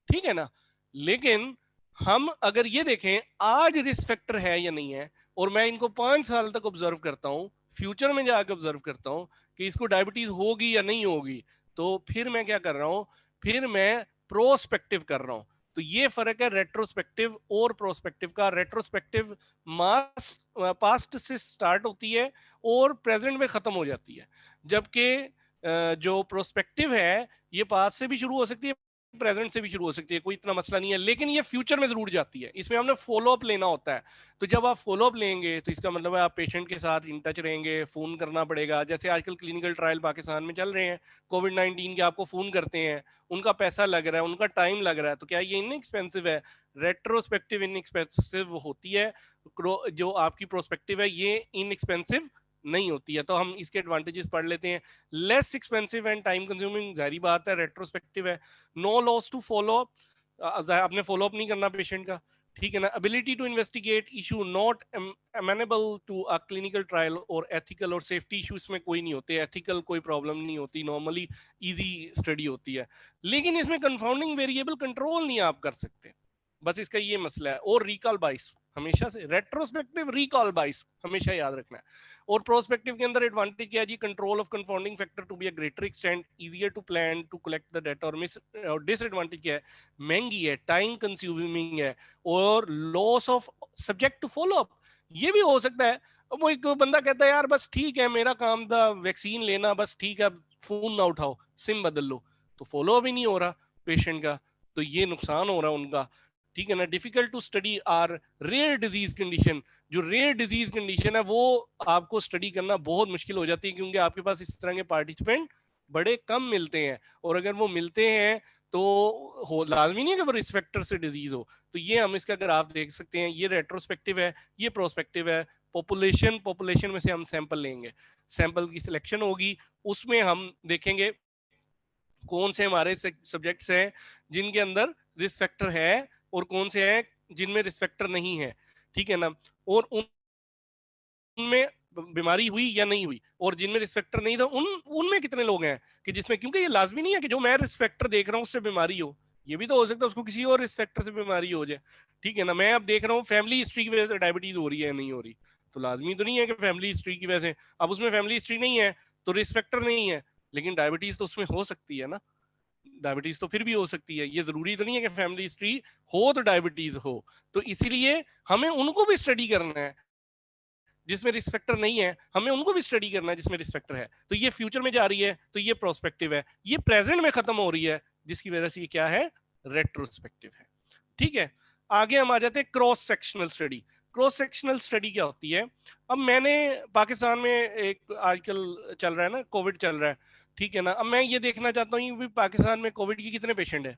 ठीक है ना। लेकिन हम अगर ये देखें आज रिस्क फैक्टर है या नहीं है, और मैं इनको 5 साल तक ऑब्जर्व करता हूं, फ्यूचर में जाकर ऑब्जर्व करता हूं कि इसको डायबिटीज होगी या नहीं होगी, तो फिर मैं क्या कर रहा हूं, फिर मैं प्रोस्पेक्टिव कर रहा हूं। तो ये फर्क है रेट्रोस्पेक्टिव और प्रोस्पेक्टिव का। रेट्रोस्पेक्टिव मास पास्ट से स्टार्ट होती है और प्रेजेंट में खत्म हो जाती है, जबकि जो प्रोस्पेक्टिव है ये पास्ट से भी शुरू हो सकती है, प्रेजेंट से भी शुरू हो सकती है, कोई इतना मसला नहीं है, लेकिन ये फ्यूचर में जरूर जाती है। इसमें हमने फॉलो अप लेना होता है। तो जब आप फॉलो अप लेंगे तो इसका मतलब है आप पेशेंट के साथ इन टच रहेंगे, फोन करना पड़ेगा। जैसे आजकल क्लिनिकल ट्रायल पाकिस्तान में चल रहे हैं कोविड-19 के, आपको फोन करते हैं, उनका पैसा लग रहा है, उनका टाइम लग रहा है, तो क्या ये इनएक्सपेंसिव है? रेट्रोस्पेक्टिव इनएक्सपेंसिव होती है, जो आपकी प्रोस्पेक्टिव है ये इनएक्सपेंसिव नहीं होती है। तो हम इसके एडवांटेजेस पढ़ लेते हैं। Less expensive and time consuming, जारी बात है, रेट्रोस्पेक्टिव है। No loss to follow up, आपने फॉलो अप नहीं करना पेशेंट का। ठीक है ना। Ability to investigate issue not amenable to a clinical trial, और एथिकल और सेफ्टी इशू इसमें कोई नहीं होते, एथिकल कोई प्रॉब्लम नहीं होती, नॉर्मली इजी स्टडी होती है। लेकिन इसमें कंफाउंडिंग वेरिएबल कंट्रोल नहीं आप कर सकते, बस इसका ये मसला है। और रिकॉल बाइस हमेशा से, रेट्रोस्पेक्टिव रिकॉल बाइस हमेशा याद रखना है। और प्रोस्पेक्टिव के अंदर एडवांटेज क्या है जी, control of confounding factor to be a greater extent, easier to plan to collect the data. और मिस और डिसएडवांटेज क्या है, महंगी है, टाइम कंज्यूमिंग है, और loss of subject to follow up. ये भी हो सकता है, वो एक बंदा कहता है यार बस ठीक है मेरा काम था वैक्सीन लेना, बस ठीक है फोन ना उठाओ, सिम बदल लो, तो फॉलो अप ही नहीं हो रहा पेशेंट का, तो ये नुकसान हो रहा है उनका। ठीक है ना। Difficult to study are rare disease condition, जो रेयर डिजीज कंडीशन है वो आपको स्टडी करना बहुत मुश्किल हो जाती है, क्योंकि आपके पास इस तरह के पार्टिसिपेंट बड़े कम मिलते हैं, और अगर वो मिलते हैं तो हो लाजमी नहीं है कि वो रिस्क फैक्टर से डिजीज हो। तो ये हम इसका अगर आप देख सकते हैं, ये रेट्रोस्पेक्टिव है, ये प्रोस्पेक्टिव है। पॉपुलेशन में से हम सैंपल लेंगे, सैंपल की सिलेक्शन होगी, उसमें हम देखेंगे कौन से हमारे सब्जेक्ट्स हैं जिनके अंदर रिस्क फैक्टर है, और कौन से हैं जिनमें रिस्क फैक्टर नहीं है। ठीक है ना। और उनमें बीमारी हुई या नहीं हुई, और जिनमें रिस्क फैक्टर नहीं था उनमें कितने लोग हैं कि जिसमें, क्योंकि ये लाजमी नहीं है कि जो मैं रिस्क फैक्टर देख रहा हूँ उससे बीमारी हो, ये भी तो हो सकता है उसको किसी और रिस्क फैक्टर से बीमारी हो जाए। ठीक है ना। मैं अब देख रहा हूँ फैमिली हिस्ट्री की वजह से डायबिटीज हो रही है या नहीं हो रही, तो लाजमी तो नहीं है कि फैमिली हिस्ट्री की वजह से, अब उसमें फैमिली हिस्ट्री नहीं है तो रिस्क फैक्टर नहीं है, लेकिन डायबिटीज तो उसमें हो सकती है ना, डायबिटीज तो फिर भी हो सकती है, ये जरूरी तो नहीं है कि फैमिली हिस्ट्री हो तो डायबिटीज हो। तो इसीलिए हमें उनको भी स्टडी करना है। जिसमें रिस्क फैक्टर नहीं है, हमें उनको भी स्टडी करना है जिसमें रिस्क फैक्टर है। तो ये फ्यूचर में जा रही है, तो ये प्रोस्पेक्टिव है। ये प्रेजेंट में खत्म हो रही है, जिसकी वजह से ये क्या है, रेट्रोस्पेक्टिव है। ठीक है, आगे हम आ जाते हैं cross sectional study. Cross sectional study क्या होती है? अब मैंने पाकिस्तान में एक आजकल चल रहा है ना, कोविड चल रहा है, ठीक है ना। अब मैं ये देखना चाहता हूँ कि पाकिस्तान में कोविड की कितने पेशेंट है,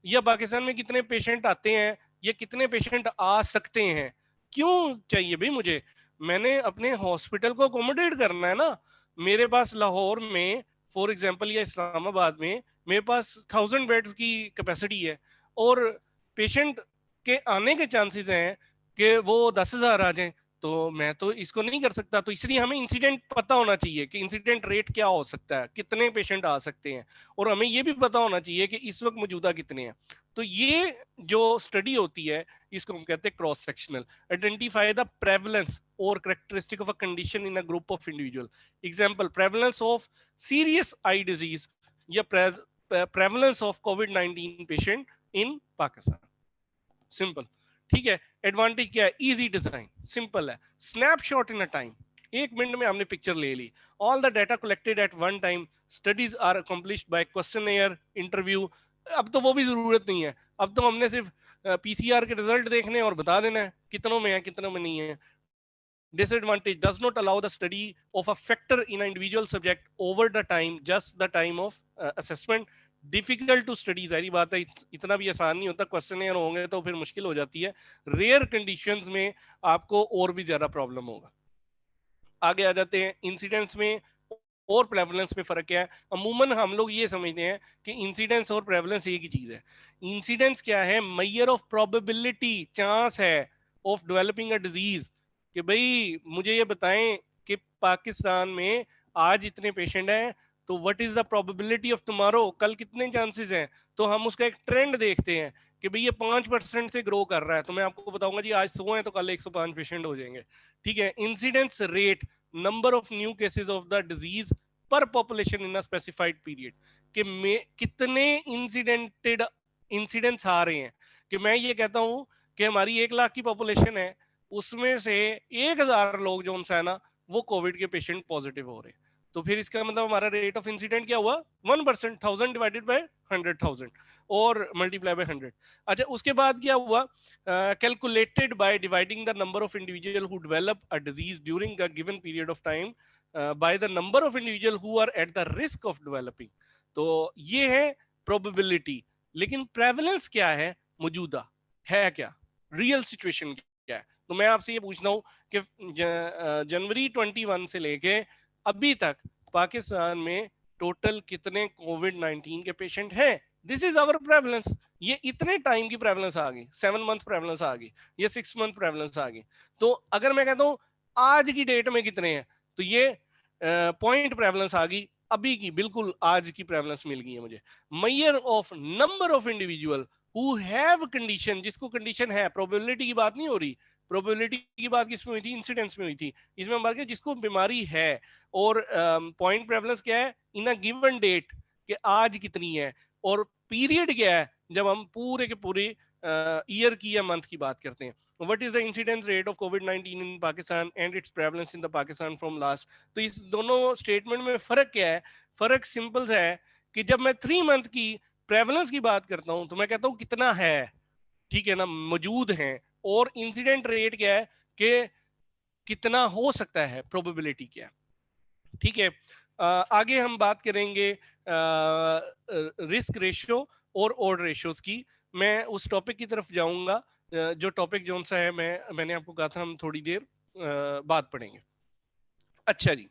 या पाकिस्तान में कितने पेशेंट आते हैं, या कितने पेशेंट आ सकते हैं। क्यों चाहिए भाई मुझे? मैंने अपने हॉस्पिटल को अकोमोडेट करना है ना। मेरे पास लाहौर में फॉर एग्जांपल या इस्लामाबाद में मेरे पास 1000 बेड्स की कैपेसिटी है, और पेशेंट के आने के चांसेस हैं कि वो 10,000 आ जाएं, तो मैं तो इसको नहीं कर सकता। तो इसलिए हमें इंसिडेंट पता होना चाहिए कि इंसिडेंट रेट क्या हो सकता है, कितने पेशेंट आ सकते हैं, और हमें ये भी पता होना चाहिए कि इस वक्त मौजूदा कितने हैं। तो ये जो स्टडी होती है, इसको हम कहते हैं cross sectional. Identify the prevalence और characteristic of a condition in a group of individual. Example, prevalence of सीरियस आई डिजीज या प्रेवलेंस ऑफ कोविड-19 पेशेंट इन पाकिस्तान। सिंपल, ठीक है। एडवांटेज क्या है? इजी डिजाइन, सिंपल है, snapshot in a time, 1 minute में हमने पिक्चर ले ली। All the data collected at one time, studies are accomplished by questionnaire, interview. अब तो वो भी जरूरत नहीं है, अब तो हमने सिर्फ पीसीआर के रिजल्ट देखने और बता देना है कितनों में है कितनों में नहीं है। Disadvantage, does not allow the study of a factor in an individual subject over the time, just the time of assessment. Difficult to study, जारी बात है, इतना भी आसान नहीं होता, क्वेश्चन होंगे तो फिर मुश्किल हो जाती है। रेयर कंडीशंस में आपको और भी ज्यादा प्रॉब्लम होगा। आगे आ जाते हैं इंसिडेंट्स में और प्रेवलेंस में फर्क क्या है। अमूमन हम लोग ये समझते हैं कि इंसिडेंस और प्रेवलेंस एक ही चीज है। इंसिडेंस क्या है? मेजर ऑफ प्रोबेबिलिटी, चांस है ऑफ डेवलपिंग अ डिजीज, कि भाई मुझे ये बताएं कि पाकिस्तान में आज इतने पेशेंट हैं, तो what is the probability of tomorrow, कल कितने चांसेस हैं। तो हम उसका एक ट्रेंड देखते हैं कि भाई ये 5% से ग्रो कर रहा है, तो मैं आपको बताऊंगा जी आज 100 है तो कल 105 पेशेंट हो जाएंगे। ठीक है। Incidence rate, number of new cases of the disease per population in a specified period, कि कितने इंसिडेंटेड इंसिडेंट्स आ रहे हैं। कि मैं ये कहता हूं कि हमारी 1 लाख की पॉपुलेशन है, उसमें से 1,000 लोग जो है ना, वो कोविड के पेशेंट पॉजिटिव हो रहे हैं। तो फिर इसका मतलब हमारा रेट ऑफ इंसिडेंट क्या हुआ? 1%, 1000 डिवाइडेड बाय 100,000 और मल्टीप्लाई बाय 100। अच्छा, उसके बाद क्या हुआ? Calculated by dividing the number of individual who develop a disease during a given period of time by the number of individual who are at the risk of developing। तो ये है probability. लेकिन prevalence क्या है? मौजूदा है क्या, real situation क्या है। तो मैं आपसे ये पूछता हूँ कि जनवरी 21 से लेके अभी तक पाकिस्तान में टोटल कितने कोविड-19 के पेशेंट हैं? This is our prevalence. ये इतने टाइम की प्रेवलेंस आ गई, 7 मंथ प्रेवलेंस आ गई, ये 6 मंथ प्रेवलेंस आ गई। तो अगर मैं कहता हूँ आज की डेट में कितने हैं, तो ये पॉइंट प्रेवलेंस आ गई अभी की, बिल्कुल आज की प्रेवलेंस मिल गई है मुझे। Measure of number of individual who have condition, जिसको कंडीशन है, प्रोबेबिलिटी की बात नहीं हो रही। प्रोबेबिलिटी की बात किसमें हुई थी? इंसिडेंट्स में हुई थी। इसमें हम बात करें जिसको बीमारी है। और पॉइंट प्रेवलेंस क्या है? इन अ गिवन डेट, कि आज कितनी है। और पीरियड क्या है? जब हम पूरे के पूरे ईयर की या मंथ की बात करते हैं। What is the incidence rate of covid in Pakistan and it's prevalence in the Pakistan from last. तो इस दोनों स्टेटमेंट में फर्क क्या है? फर्क सिंपल सा है कि जब मैं 3 मंथ की प्रेवलेंस की बात करता हूं, तो मैं कहता हूं कितना है, ठीक है ना, मौजूद है। और इंसिडेंट रेट क्या है कि कितना हो सकता है, प्रोबेबिलिटी क्या है। ठीक है। आगे हम बात करेंगे रिस्क रेशियो और ऑड रेशियोज की। मैं उस टॉपिक की तरफ जाऊंगा जो टॉपिक जो सा है, मैंने आपको कहा था हम थोड़ी देर बाद पढ़ेंगे। अच्छा जी,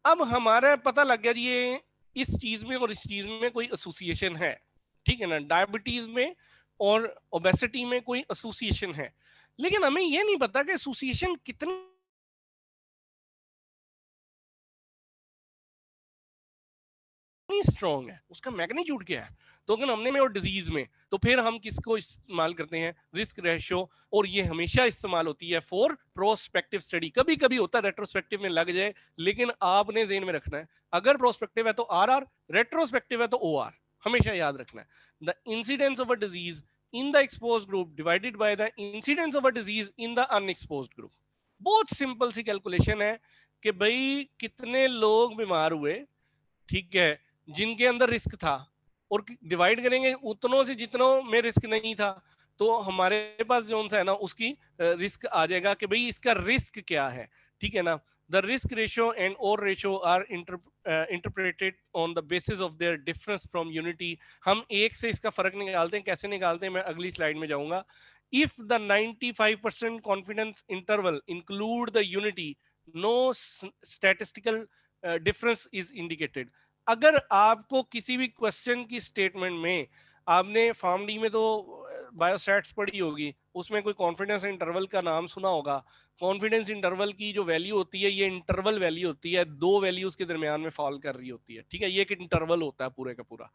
अब हमारा पता लग गया जी ये इस चीज में और इस चीज में कोई एसोसिएशन है, ठीक है ना। डायबिटीज में और ओबेसिटी में कोई एसोसिएशन है, लेकिन हमें ये नहीं पता कि एसोसिएशन कितनी स्ट्रॉन्ग है, उसका मैग्नीट्यूड क्या है। तो अगर हमने में और डिजीज में, तो फिर हम किसको इस्तेमाल करते हैं? Risk ratio. और ये हमेशा इस्तेमाल होती है फॉर प्रोस्पेक्टिव स्टडी। कभी कभी होता है रेट्रोस्पेक्टिव में लग जाए, लेकिन आपने जेन में रखना है, अगर प्रोस्पेक्टिव है तो आर, रेट्रोस्पेक्टिव है तो OR, हमेशा याद रखना है। The incidence of a disease in the exposed group divided by the incidence of a disease in the unexposed group. बहुत सिंपल सी कैलकुलेशन है कि भाई कितने लोग बीमार हुए, ठीक है, जिनके अंदर रिस्क था, और डिवाइड करेंगे उतनों से जितनों में रिस्क नहीं था, तो हमारे पास जो सा है ना उसकी रिस्क आ जाएगा कि भाई इसका रिस्क क्या है, ठीक है ना। द रिस्क रेशियो एंड और ratio are interpreted on the basis of their difference from unity. हम एक से इसका फर्क निकालते हैं, कैसे निकालते हैं मैं अगली स्लाइड में जाऊंगा। If the 95% confidence interval include the unity, no statistical difference is indicated. अगर आपको किसी भी क्वेश्चन की स्टेटमेंट में, आपने फॉर्म डी में तो बायोस्टैट्स पढ़ी होगी, उसमें कोई कॉन्फिडेंस इंटरवल का नाम सुना होगा। कॉन्फिडेंस इंटरवल की जो वैल्यू होती है, ये इंटरवल वैल्यू होती है, दो वैल्यूज के दरमियान में फॉल कर रही होती है, ठीक है, ये एक इंटरवल होता है पूरे का पूरा।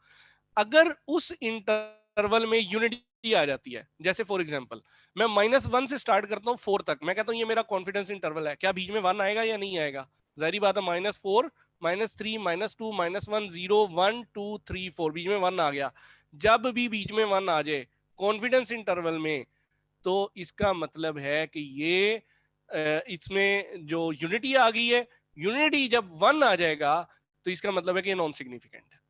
अगर उस इंटरवल में यूनिटी आ जाती है, जैसे फॉर एग्जांपल मैं -1 से स्टार्ट करता हूँ 4 तक, मैं कहता हूँ ये मेरा कॉन्फिडेंस इंटरवल है, क्या बीच में 1 आएगा या नहीं आएगा? जाहिर बात है, -4, -3, -2, -1, 0, 1, 2, 3, 4, बीच में 1 आ गया। जब भी बीच में 1 आ जाए कॉन्फिडेंस इंटरवल में, तो इसका मतलब है कि ये इसमें जो यूनिटी आ गई है, यूनिटी जब 1 आ जाएगा तो इसका मतलब है कि नॉन सिग्निफिकेंट है।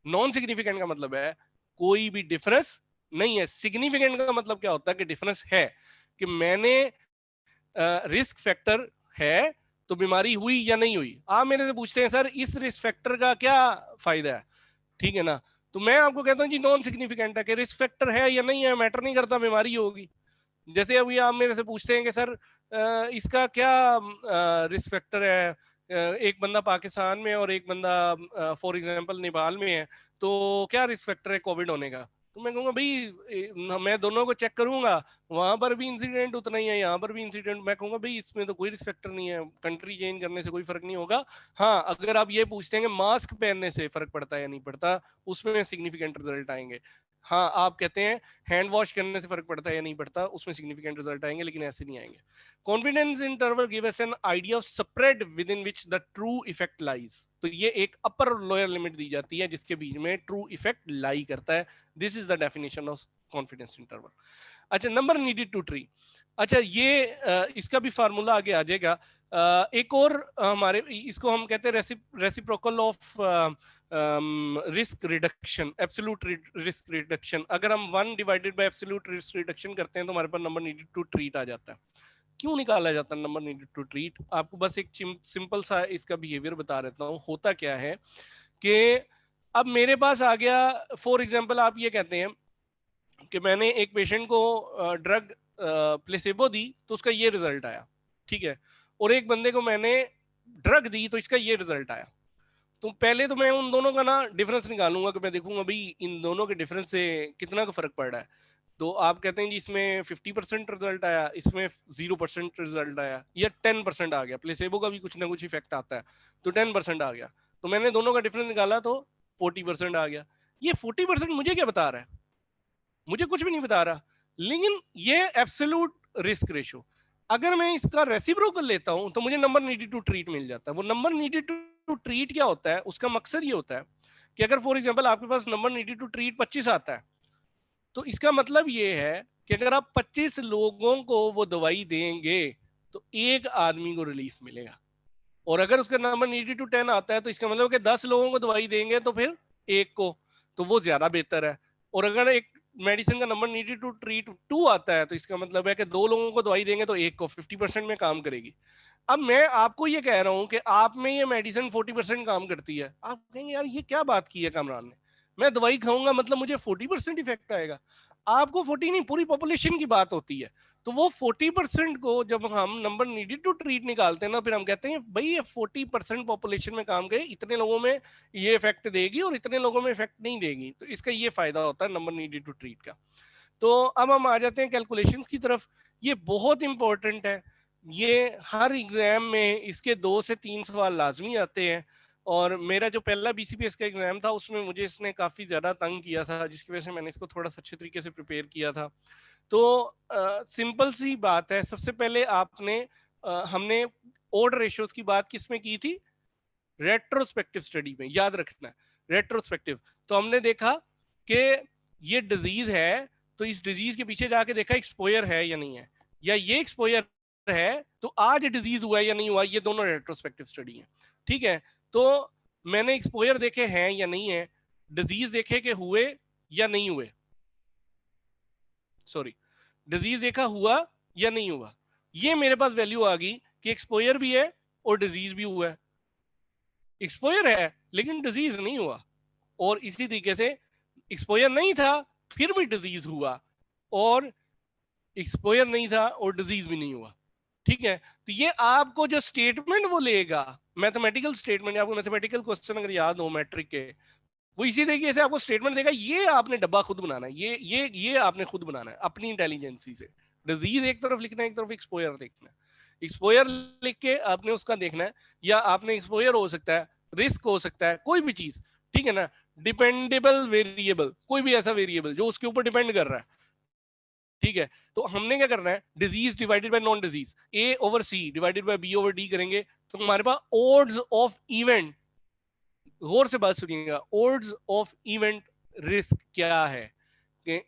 नॉन सिग्निफिकेंट का मतलब है कोई भी डिफरेंस नहीं है। सिग्निफिकेंट का मतलब क्या होता है कि डिफरेंस है, कि मैंने रिस्क फैक्टर है तो बीमारी हुई या नहीं हुई। आप मेरे से पूछते हैं सर इस रिस्क फैक्टर का क्या फायदा है, ठीक है ना, तो मैं आपको कहता हूं जी नॉन सिग्निफिकेंट है, कि रिस्क फैक्टर है या नहीं है मैटर नहीं करता, बीमारी होगी। जैसे अभी आप मेरे से पूछते हैं कि सर इसका क्या रिस्क फैक्टर है, एक बंदा पाकिस्तान में और एक बंदा फॉर एग्जांपल नेपाल में है, तो क्या रिस्क फैक्टर है कोविड होने का? तो मैं कहूंगा भाई मैं दोनों को चेक करूंगा, वहां पर भी इंसिडेंट उतना ही है, यहाँ पर भी इंसिडेंट, मैं कहूंगा भाई इसमें तो कोई रिस्क फैक्टर नहीं है, कंट्री चेंज करने से कोई फर्क नहीं होगा। हाँ, अगर आप ये पूछते हैं कि मास्क पहनने से फर्क पड़ता है या नहीं पड़ता, उसमें सिग्निफिकेंट रिजल्ट आएंगे। हाँ, आप कहते हैं हैंड वॉश करने से फर्क पड़ता है या नहीं पड़ता, उसमें सिग्निफिकेंट रिजल्ट आएंगे, लेकिन ऐसे नहीं आएंगे। Confidence interval give us an idea of spread with in which the true effect lies. तो ये एक अपर और लोअर लिमिट दी जाती है जिसके बीच में ट्रू इफेक्ट लाई करता है। This is the definition of confidence interval. अच्छा, नंबर नीडेड टू ट्री। अच्छा, ये इसका भी फार्मूला आगे आ जाएगा। एक और हमारे इसको हम कहते हैं reciprocal of risk reduction, absolute risk reduction. अगर हम 1 divided by absolute risk reduction करते हैं तो हमारे पास नंबर नीडेड टू ट्रीट आ जाता है। क्यों निकाला जाता है नंबर नीडेड टू ट्रीट? आपको बस एक सिंपल सा इसका बिहेवियर बता देता हूँ। होता क्या है कि अब मेरे पास आ गया, फॉर एग्जांपल आप ये कहते हैं कि मैंने एक पेशेंट को ड्रग प्लेसेबो दी तो उसका ये रिजल्ट आया, ठीक है, और एक बंदे को मैंने ड्रग दी तो इसका ये रिजल्ट आया। तो पहले तो मैं उन दोनों का ना डिफरेंस निकालूंगा, कि मैं देखूंगा भाई इन दोनों के डिफरेंस से कितना का फर्क पड़ रहा है। तो आप कहते हैं जी इसमें 50% रिजल्ट आया, इसमें 0% रिजल्ट आया, या 10% आ गया, प्लेसेबो का भी कुछ ना कुछ इफेक्ट आता है, तो 10% आ गया। तो मैंने दोनों का डिफरेंस निकाला तो 40% आ गया। ये 40% मुझे क्या बता रहा है? मुझे कुछ भी नहीं बता रहा। लेकिन ये एब्सोल्यूट रिस्क रेशो, अगर मैं इसका रेसिप्रोकल लेता हूं तो मुझे नंबर नीडेड टू ट्रीट मिल जाता है। वो नंबर नीडेड टू ट्रीट क्या होता है, उसका मकसद ये होता है कि अगर फॉर एग्जांपल आपके पास नंबर नीडेड टू ट्रीट 25 आता है, तो इसका मतलब ये है कि अगर आप 25 लोगों को वो दवाई देंगे तो एक आदमी को रिलीफ मिलेगा। और अगर उसका नंबर नीडेड टू 10 आता है तो इसका मतलब कि 10 लोगों को दवाई देंगे तो फिर एक को, तो वो ज्यादा बेहतर है। और अगर एक मेडिसिन का नंबर नीडेड टू ट्रीट 2 आता है तो इसका मतलब है कि 2 लोगों को दवाई देंगे तो एक को, 50% में काम करेगी। अब मैं आपको ये कह रहा हूं कि आप में ये मेडिसिन 40% काम करती है, आप कहेंगे यार ये क्या बात की है कामरान ने, मैं दवाई खाऊंगा मतलब मुझे 40% इफेक्ट आएगा। आपको 40 नहीं, पूरी पॉपुलेशन की बात होती है। तो वो 40% को जब हम नंबर नीडेड टू ट्रीट निकालते हैं ना, फिर हम कहते हैं भाई ये 40% पॉपुलेशन में काम गए, इतने लोगों में ये इफेक्ट देगी और इतने लोगों में इफेक्ट नहीं देगी। तो इसका ये फायदा होता है नंबर नीडेड टू ट्रीट का। तो अब हम आ जाते हैं कैलकुलेशंस की तरफ। ये बहुत इंपॉर्टेंट है, ये हर एग्जाम में इसके 2 से 3 सवाल लाजमी आते हैं। और मेरा जो पहला बीसीपीएस का एग्जाम था उसमें मुझे इसने काफी ज्यादा तंग किया था, जिसकी वजह से मैंने इसको थोड़ा सा अच्छे तरीके से प्रिपेयर किया था। तो सिंपल सी बात है, सबसे पहले आपने हमने ऑड रेशियोज की बात किसमें की थी? रेट्रोस्पेक्टिव स्टडी में, याद रखना है रेट्रोस्पेक्टिव। तो हमने देखा कि ये डिजीज है, तो इस डिजीज के पीछे जाके देखा एक्सपोयर है या नहीं है, या ये एक्सपोयर है तो आज डिजीज हुआ है या नहीं हुआ, ये दोनों रेट्रोस्पेक्टिव स्टडी है। ठीक है, तो मैंने एक्सपोजर देखे हैं या नहीं है, डिजीज देखे कि हुए या नहीं हुए, सॉरी डिजीज देखा हुआ या नहीं हुआ, ये मेरे पास वैल्यू आ गई कि एक्सपोजर भी है और डिजीज भी हुआ है। एक्सपोजर है लेकिन डिजीज नहीं हुआ, और इसी तरीके से एक्सपोजर नहीं था फिर भी डिजीज हुआ, और एक्सपोजर नहीं था और डिजीज भी नहीं हुआ। ठीक है, तो ये आपको जो स्टेटमेंट वो लेगा, मैथमेटिकल स्टेटमेंट, आपको मैथमेटिकल क्वेश्चन अगर याद हो मैट्रिक के, वो इसी तरीके से आपको स्टेटमेंट देगा, ये आपने डब्बा खुद बनाना है, ये आपने खुद बनाना है अपनी इंटेलिजेंसी से। डिजीज एक तरफ लिखना है, एक तरफ एक्सपोजर लिखना है। एक्सपोजर लिख के आपने उसका देखना है, या आपने एक्सपोजर हो सकता है, रिस्क हो सकता है, कोई भी चीज, ठीक है ना, डिपेंडेबल वेरिएबल, कोई भी ऐसा वेरिएबल जो उसके ऊपर डिपेंड कर रहा है। ठीक है, तो हमने क्या करना है, disease divided by non disease, A over C divided by B over D करेंगे, तो हमारे पास ओड्स ऑफ इवेंट, गौर से बात सुनिएगा, ओड्स ऑफ इवेंट रिस्क क्या है, कि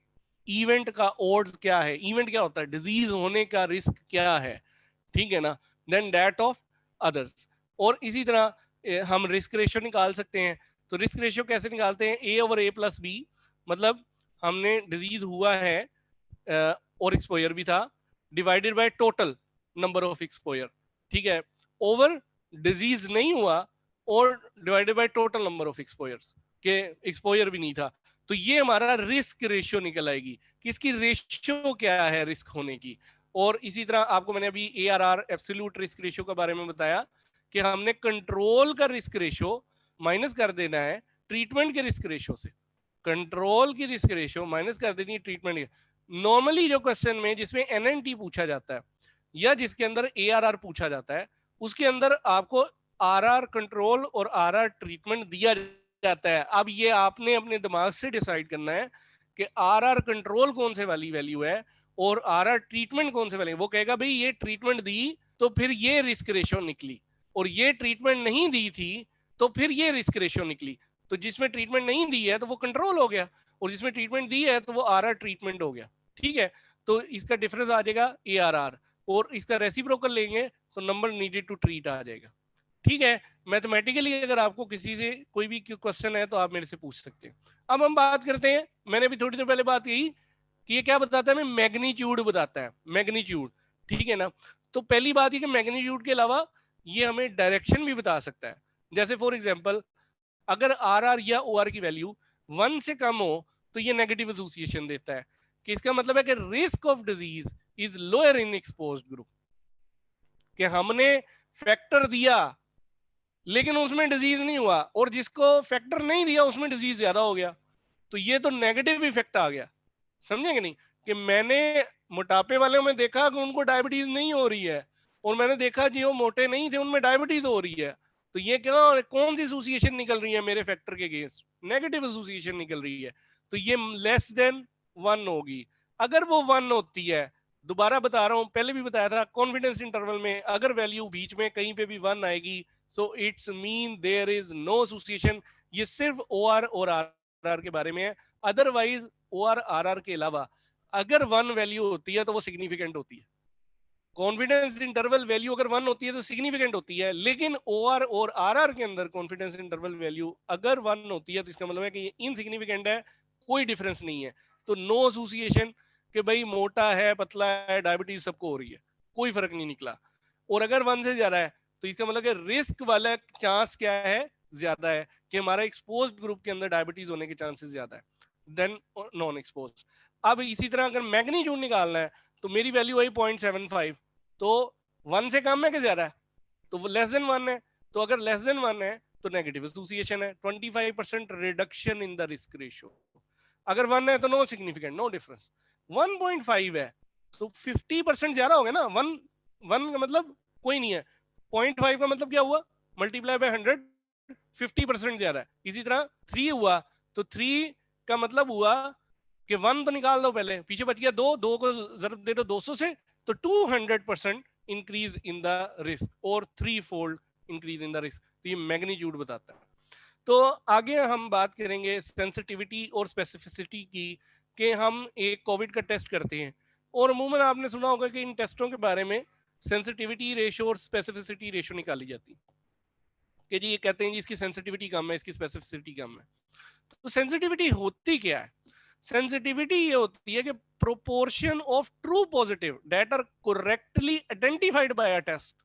इवेंट का ओड्स क्या है, इवेंट क्या होता है, डिजीज होने का रिस्क क्या है, ठीक है ना, देन दैट ऑफ अदर्स। और इसी तरह हम रिस्क रेशियो निकाल सकते हैं। तो रिस्क रेशियो कैसे निकालते हैं, ए ओवर ए प्लस बी, मतलब हमने डिजीज हुआ है और एक्सपोजर भी था, divided by total number of exposure, ठीक है, ओवर डिजीज नहीं हुआ और divided by total number of exposures, के एक्सपोजर भी नहीं था। तो ये हमारा रिस्क रेशियो निकल आएगी कि इसकी रेशियो क्या है रिस्क होने की। और इसी तरह आपको मैंने अभी ARR एब्सोल्यूट रिस्क रेशियो के बारे में बताया कि हमने कंट्रोल का रिस्क रेशियो माइनस कर देना है ट्रीटमेंट के रिस्क रेशियो से, कंट्रोल की रिस्क रेशियो माइनस कर देनी है ट्रीटमेंट के। नॉर्मली जो क्वेश्चन में जिसमें NNT पूछा जाता है या जिसके अंदर ARR पूछा जाता है, उसके अंदर आपको RR कंट्रोल और RR ट्रीटमेंट दिया जाता है। अब ये आपने अपने दिमाग से डिसाइड करना है कि RR कंट्रोल कौन से वाली वैल्यू है और RR ट्रीटमेंट कौन से वाली। वो कहेगा भाई ये ट्रीटमेंट दी तो फिर ये रिस्क रेशियो निकली, और ये ट्रीटमेंट नहीं दी थी तो फिर ये रिस्क रेशियो निकली। तो जिसमें ट्रीटमेंट नहीं दी है तो वो कंट्रोल हो गया, और जिसमें ट्रीटमेंट दी है तो वो RR ट्रीटमेंट हो गया। ठीक है, तो इसका डिफरेंस आ जाएगा ARR, और इसका रेसिप्रोकल लेंगे तो नंबर नीडेड टू ट्रीट आ जाएगा। ठीक है, मैथमेटिकली अगर आपको किसी से कोई भी क्वेश्चन है तो आप मेरे से पूछ सकते हैं। अब हम बात करते हैं, मैंने भी थोड़ी देर पहले बात की कि ये क्या बताता है, हमें मैग्नीट्यूड बताता है, मैग्नीट्यूड, ठीक है ना। तो पहली बात है कि मैग्नीट्यूड के अलावा ये हमें डायरेक्शन भी बता सकता है। जैसे फॉर एग्जांपल अगर RR या OR की वैल्यू 1 से कम हो तो ये नेगेटिव एसोसिएशन देता है, कि इसका मतलब है कि risk of disease is lower in exposed group, कि हमने फैक्टर दिया लेकिन उसमें डिजीज नहीं हुआ, और जिसको फैक्टर नहीं दिया उसमें डिजीज ज्यादा हो गया, तो ये तो नेगेटिव इफेक्ट आ गया। समझे कि नहीं, कि मैंने मोटापे वालों में देखा कि उनको डायबिटीज नहीं हो रही है, और मैंने देखा जो मोटे नहीं थे उनमें डायबिटीज हो रही है, तो ये क्या, कौन सी एसोसिएशन निकल रही है मेरे फैक्टर के अगेंस्ट, नेगेटिव एसोसिएशन निकल रही है, तो ये लेस देन 1 होगी। अगर वो 1 होती है, दोबारा बता रहा हूं, पहले भी बताया था, कॉन्फिडेंस इंटरवल में अगर वैल्यू बीच में कहीं पे भी 1 आएगी, so it's mean there is no association. ये सिर्फ OR और RR के बारे में है, अदरवाइज OR RR के अलावा अगर 1 वैल्यू होती है तो वो सिग्निफिकेंट होती है। कॉन्फिडेंस इंटरवल वैल्यू अगर 1 होती है तो सिग्निफिकेंट होती है, लेकिन OR और RR के अंदर कॉन्फिडेंस इंटरवल वैल्यू अगर 1 होती है तो इसका मतलब है कि ये इनसिग्निफिकेंट है, कोई डिफरेंस नहीं है। तो नो एसोसिएशन कि भाई मोटा है पतला है डायबिटीज सबको हो रही है, कोई फर्क नहीं निकला। और अगर 1 से ज्यादा है तो इसका मतलब कि रिस्क वाला चांस क्या है, ज्यादा है, कि हमारा एक्सपोज ग्रुप के अंदर डायबिटीज होने के चांसेस ज्यादा है देन नॉन एक्सपोज। अब इसी तरह अगर मैग्नीट्यूड निकालना है तो मेरी वैल्यू आई 0.75, तो 1 से कम है कि ज्यादा है, तो वो लेस देन 1 है। तो अगर लेस देन 1 है तो नेगेटिव एसोसिएशन है, 25% reduction in the risk ratio. अगर 1 है तो नो सिग्निफिकेंट, नो डिफरेंस। 1.5 है तो 50% ज्यादा हो गया ना, 1 का मतलब कोई नहीं है, 0.5 का मतलब क्या हुआ, मल्टीप्लाई बाय 100, 50% ज्यादा है। इसी तरह 3 हुआ तो 3 का मतलब हुआ कि 1 तो निकाल दो, पहले पीछे बच गया 2, 2 को जरूरत दे दो 200 से, तो 200% इंक्रीज इन द रिस्क और 3 fold increase in the risk. तो ये मैग्नीट्यूड बताता है। तो आगे हम बात करेंगे सेंसिटिविटी और स्पेसिफिसिटी की, कि हम एक कोविड का टेस्ट करते हैं, और अमूमन आपने सुना होगा कि इन टेस्टों के बारे में सेंसिटिविटी रेशियो और स्पेसिफिसिटी रेशियो निकाली जाती है कि जी ये कहते हैं जी इसकी सेंसिटिविटी कम है, इसकी स्पेसिफिसिटी कम है। तो सेंसिटिविटी होती क्या है? सेंसिटिविटी ये होती है कि proportion of true positive that are correctly identified by a test.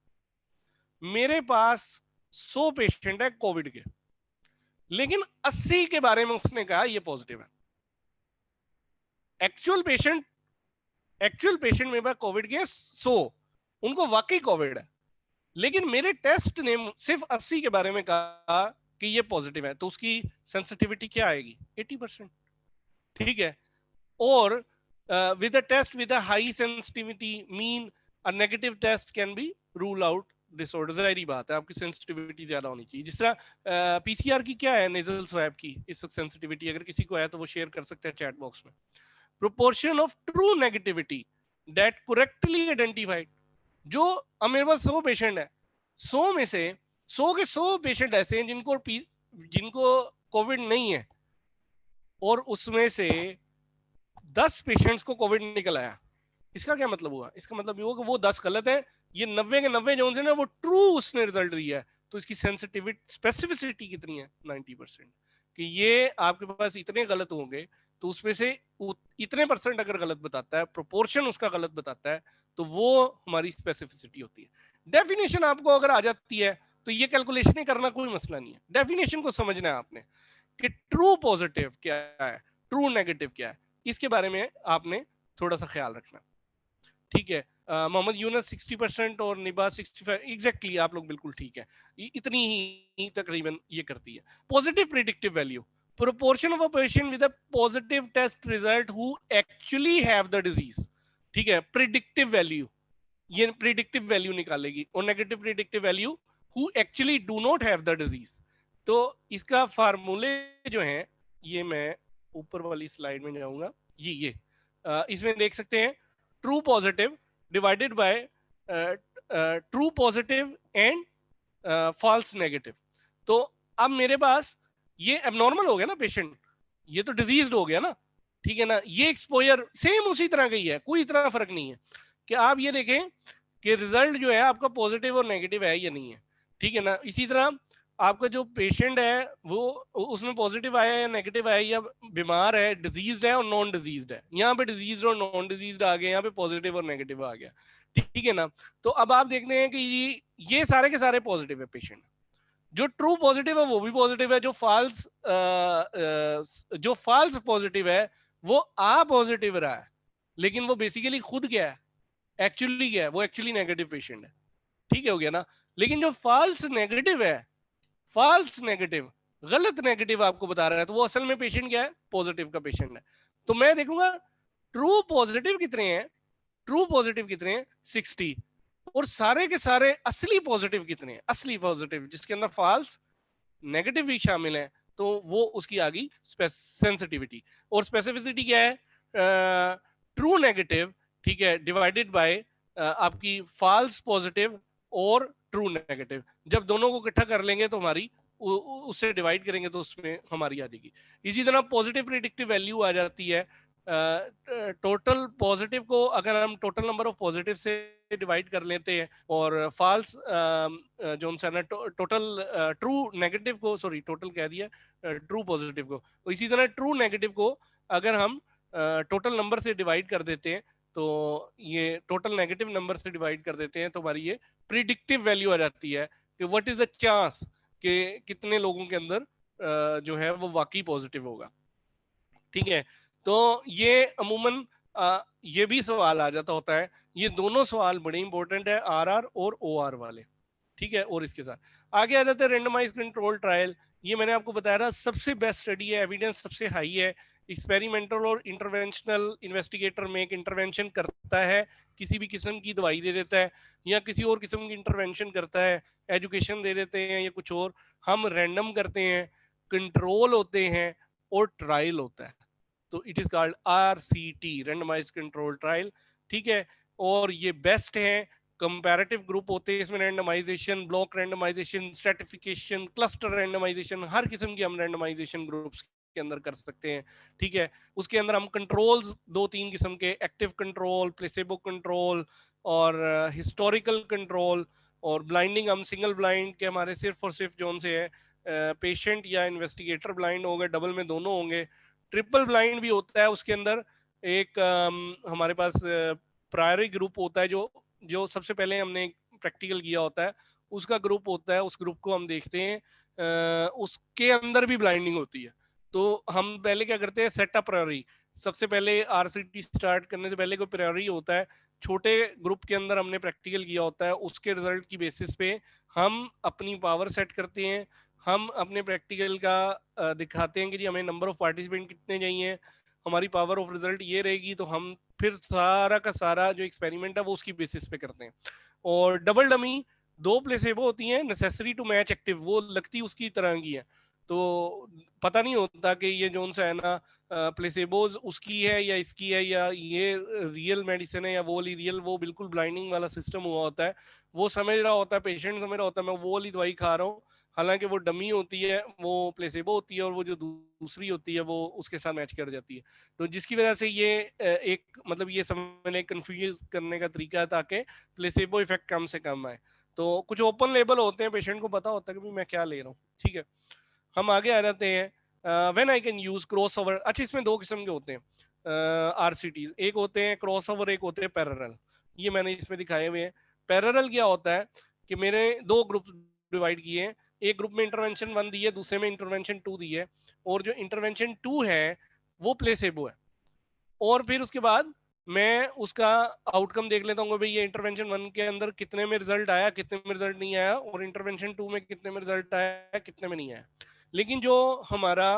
मेरे पास 100 पेशेंट है कोविड के, लेकिन 80 के बारे में उसने कहा ये पॉजिटिव है। एक्चुअल पेशेंट मेरे पास कोविड के 100, उनको वाकई कोविड है, लेकिन मेरे टेस्ट ने सिर्फ 80 के बारे में कहा कि ये पॉजिटिव है, तो उसकी सेंसिटिविटी क्या आएगी? 80%। ठीक है। और with a test with a high sensitivity mean a negative test can be rule out disorder. जाहिर बात है आपकी सेंसिटिविटी ज्यादा होनी चाहिए। जिस तरह पीसीआर की क्या है, नेजल स्वैब की इस वक्त सेंसिटिविटी, अगर किसी को है तो वो शेयर कर सकते हैं चैट बॉक्स में। Proportion of true negativity that correctly identified. जो अब मेरे पास 100 पेशेंट है, 100 में से 100 के 100 पेशेंट ऐसे हैं जिनको कोविड नहीं है, और उसमें से 10 पेशेंट्स को कोविड निकल आया। इसका क्या मतलब हुआ? इसका मतलब ये हुआ कि वो 10 गलत है, ये 90 के 90 जो है ना वो ट्रू उसने रिजल्ट दिया है। तो इसकी सेंसिटिविटी स्पेसिफिसिटी कितनी है? 90%। कि ये आपके पास इतने गलत होंगे तो उसमें से इतने परसेंट अगर गलत बताता है, प्रोपोर्शन उसका गलत बताता है, तो वो हमारी स्पेसिफिसिटी होती है। डेफिनेशन आपको अगर आ जाती है तो ये कैलकुलेशन करना कोई मसला नहीं है। डेफिनेशन को समझना है आपने कि ट्रू पॉजिटिव क्या है, ट्रू नेगेटिव क्या है, इसके बारे में आपने थोड़ा सा ख्याल रखना। ठीक है। मोहम्मद यूनस 60% और निबा 65, एग्जैक्टली आप लोग बिल्कुल ठीक है। इतनी ही तकरीबन ये करती है। Positive predictive value, proportion of a patient with a positive test result who actually have the disease. ठीक है। प्रिडिक्टिव वैल्यू, ये प्रिडिक्टिव वैल्यू निकालेगी, और negative predictive value who actually do not have the disease. तो इसका फार्मूले जो है, ये मैं ऊपर वाली स्लाइड में जाऊंगा, ये इसमें देख सकते हैं। True positive divided by true positive and false negative. तो अब मेरे पास ये एबनॉर्मल हो गया ना पेशेंट, ये तो डिजीज्ड हो गया ना। ठीक है ना। ये एक्सपोजर सेम उसी तरह का ही है, कोई इतना फर्क नहीं है। कि आप ये देखें कि रिजल्ट जो है आपका पॉजिटिव और नेगेटिव है या नहीं है। ठीक है ना। इसी तरह आपका जो पेशेंट है वो उसमें पॉजिटिव आया या नेगेटिव आया, या बीमार है, डिजीज्ड है और नॉन डिजीज्ड है। यहाँ पे डिजीज्ड और नॉन डिजीज्ड आ गया, यहाँ पे पॉजिटिव और नेगेटिव आ गया। ठीक है ना। तो अब आप देखते हैं कि ये सारे के सारे पॉजिटिव है पेशेंट। जो ट्रू पॉजिटिव है वो भी पॉजिटिव है, जो फॉल्स पॉजिटिव है वो आ पॉजिटिव रहा है, लेकिन वो बेसिकली खुद क्या है, एक्चुअली क्या है, वो एक्चुअली नेगेटिव पेशेंट है। ठीक है, हो गया ना। लेकिन जो फॉल्स नेगेटिव है, फॉल्स नेगेटिव, गलत नेगेटिव आपको बता रहा है, तो वो असल में पेशेंट क्या है, पॉजिटिव का पेशेंट है। तो मैं देखूंगा ट्रू पॉजिटिव कितने हैं, ट्रू पॉजिटिव कितने हैं 60, और सारे के सारे असली पॉजिटिव कितने हैं, असली पॉजिटिव जिसके अंदर फॉल्स नेगेटिव भी शामिल है, तो वो उसकी आ गई सेंसिटिविटी। और स्पेसिफिसिटी क्या है, ट्रू नेगेटिव, ठीक है, डिवाइडेड बाय आपकी फॉल्स पॉजिटिव और ट्रू नेगेटिव। जब दोनों को इकट्ठा कर लेंगे तो हमारी उससे डिवाइड करेंगे तो उसमें हमारी आ जाएगी। इसी तरह पॉजिटिव प्रिडिक्टिव वैल्यू आ जाती है। टोटल पॉजिटिव को अगर हम टोटल नंबर ऑफ पॉजिटिव से डिवाइड कर लेते हैं, और फॉल्स जो ना टोटल ट्रू नेगेटिव को, सॉरी टोटल कह दिया, ट्रू पॉजिटिव को, तो इसी तरह ट्रू नेगेटिव को अगर हम टोटल नंबर से डिवाइड कर देते हैं, तो ये टोटल नेगेटिव नंबर से डिवाइड कर देते हैं, तो हमारी ये प्रिडिक्टिव वैल्यू आ जाती है कि व्हाट इज द चांस कि कितने लोगों के अंदर जो है वो वाकई पॉजिटिव होगा। ठीक है। तो ये अमूमन ये भी सवाल आ जाता होता है। ये दोनों सवाल बड़े इंपॉर्टेंट है, आरआर और ओआर वाले। ठीक है। और इसके साथ आगे आ जाते हैं रेंडमाइज कंट्रोल ट्रायल। ये मैंने आपको बताया था सबसे बेस्ट स्टडी है, एविडेंस सबसे हाई है। एक्सपेरिमेंटल और इंटरवेंशनल इन्वेस्टिगेटर में एक इंटरवेंशन करता है, किसी भी किस्म की दवाई दे देता है, या किसी और किस्म की इंटरवेंशन करता है, एजुकेशन दे देते हैं या कुछ और, हम रैंडम करते हैं, कंट्रोल होते हैं और ट्रायल होता है। तो it is called RCT, randomised control trial. ठीक है। और ये बेस्ट है। कंपैरेटिव ग्रुप होते हैं इसमें, randomisation, block randomisation, stratification, cluster randomisation, हर किस्म की हम रैंडमाइजेशन ग्रुप्स के अंदर कर सकते हैं। ठीक है। उसके अंदर हम कंट्रोल्स 2-3 किस्म के, एक्टिव कंट्रोल, प्लेसेबो कंट्रोल, और हिस्टोरिकल कंट्रोल और ब्लाइंडिंग, हम सिंगल ब्लाइंड के हमारे सिर्फ और सिर्फ जोन से है पेशेंट या इन्वेस्टिगेटर ब्लाइंड होंगे, डबल में दोनों होंगे। ट्रिपल ब्लाइंड भी होता है, उसके अंदर एक हमारे पास प्रायरी ग्रुप होता है, जो जो सबसे पहले हमने प्रैक्टिकल किया होता है उसका ग्रुप होता है, उस ग्रुप को हम देखते हैं, उसके अंदर भी ब्लाइंडिंग होती है। तो हम पहले क्या करते हैं, सेट अप प्रायोरी, सबसे पहले आरसीटी स्टार्ट करने से पहले कोई प्रायोरी होता है, छोटे ग्रुप के अंदर हमने प्रैक्टिकल किया होता है, उसके रिजल्ट की बेसिस पे हम अपनी पावर सेट करते हैं। हम अपने प्रैक्टिकल का दिखाते हैं कि जी हमें नंबर ऑफ पार्टिसिपेंट कितने चाहिए, हमारी पावर ऑफ रिजल्ट ये रहेगी, तो हम फिर सारा का सारा जो एक्सपेरिमेंट है वो उसकी बेसिस पे करते हैं। और डबल डमी, दो प्लेसेबो होती हैं, नेसेसरी टू मैच एक्टिव, वो लगती उसकी तरह की है। तो पता नहीं होता कि ये जोन सा है ना प्लेसेबोज उसकी है या इसकी है, या ये रियल मेडिसिन है या वो वाली रियल, वो बिल्कुल ब्लाइंडिंग वाला सिस्टम हुआ होता है। वो समझ रहा होता है, पेशेंट समझ रहा होता है मैं वो वाली दवाई खा रहा हूँ, हालांकि वो डमी होती है, वो प्लेसेबो होती है, और वो जो दूसरी होती है वो उसके साथ मैच कर जाती है। तो जिसकी वजह से ये एक मतलब ये समझ लें कंफ्यूज करने का तरीका है, ताकि प्लेसेबो इफेक्ट कम से कम आए। तो कुछ ओपन लेबल होते हैं, पेशेंट को पता होता है कि मैं क्या ले रहा हूँ, ठीक है। हम आगे आ जाते हैं, when I can use cross over. अच्छा, इसमें दो किस्म के होते हैं आरसीटीज, एक होते हैं क्रॉस ओवर, एक होते हैं पैरेलल। ये मैंने इसमें दिखाए हुए हैं। पैरेलल क्या होता है कि मेरे दो ग्रुप डिवाइड किए हैं, एक ग्रुप में इंटरवेंशन 1 दी है, दूसरे में इंटरवेंशन 2 दी है, और जो इंटरवेंशन 2 है वो प्लेसेबो है। और फिर उसके बाद मैं उसका आउटकम देख लेता हूँ भाई ये इंटरवेंशन 1 के अंदर कितने में रिजल्ट आया, कितने में रिजल्ट नहीं आया, और इंटरवेंशन 2 में कितने में रिजल्ट आया, कितने में नहीं आया। लेकिन जो हमारा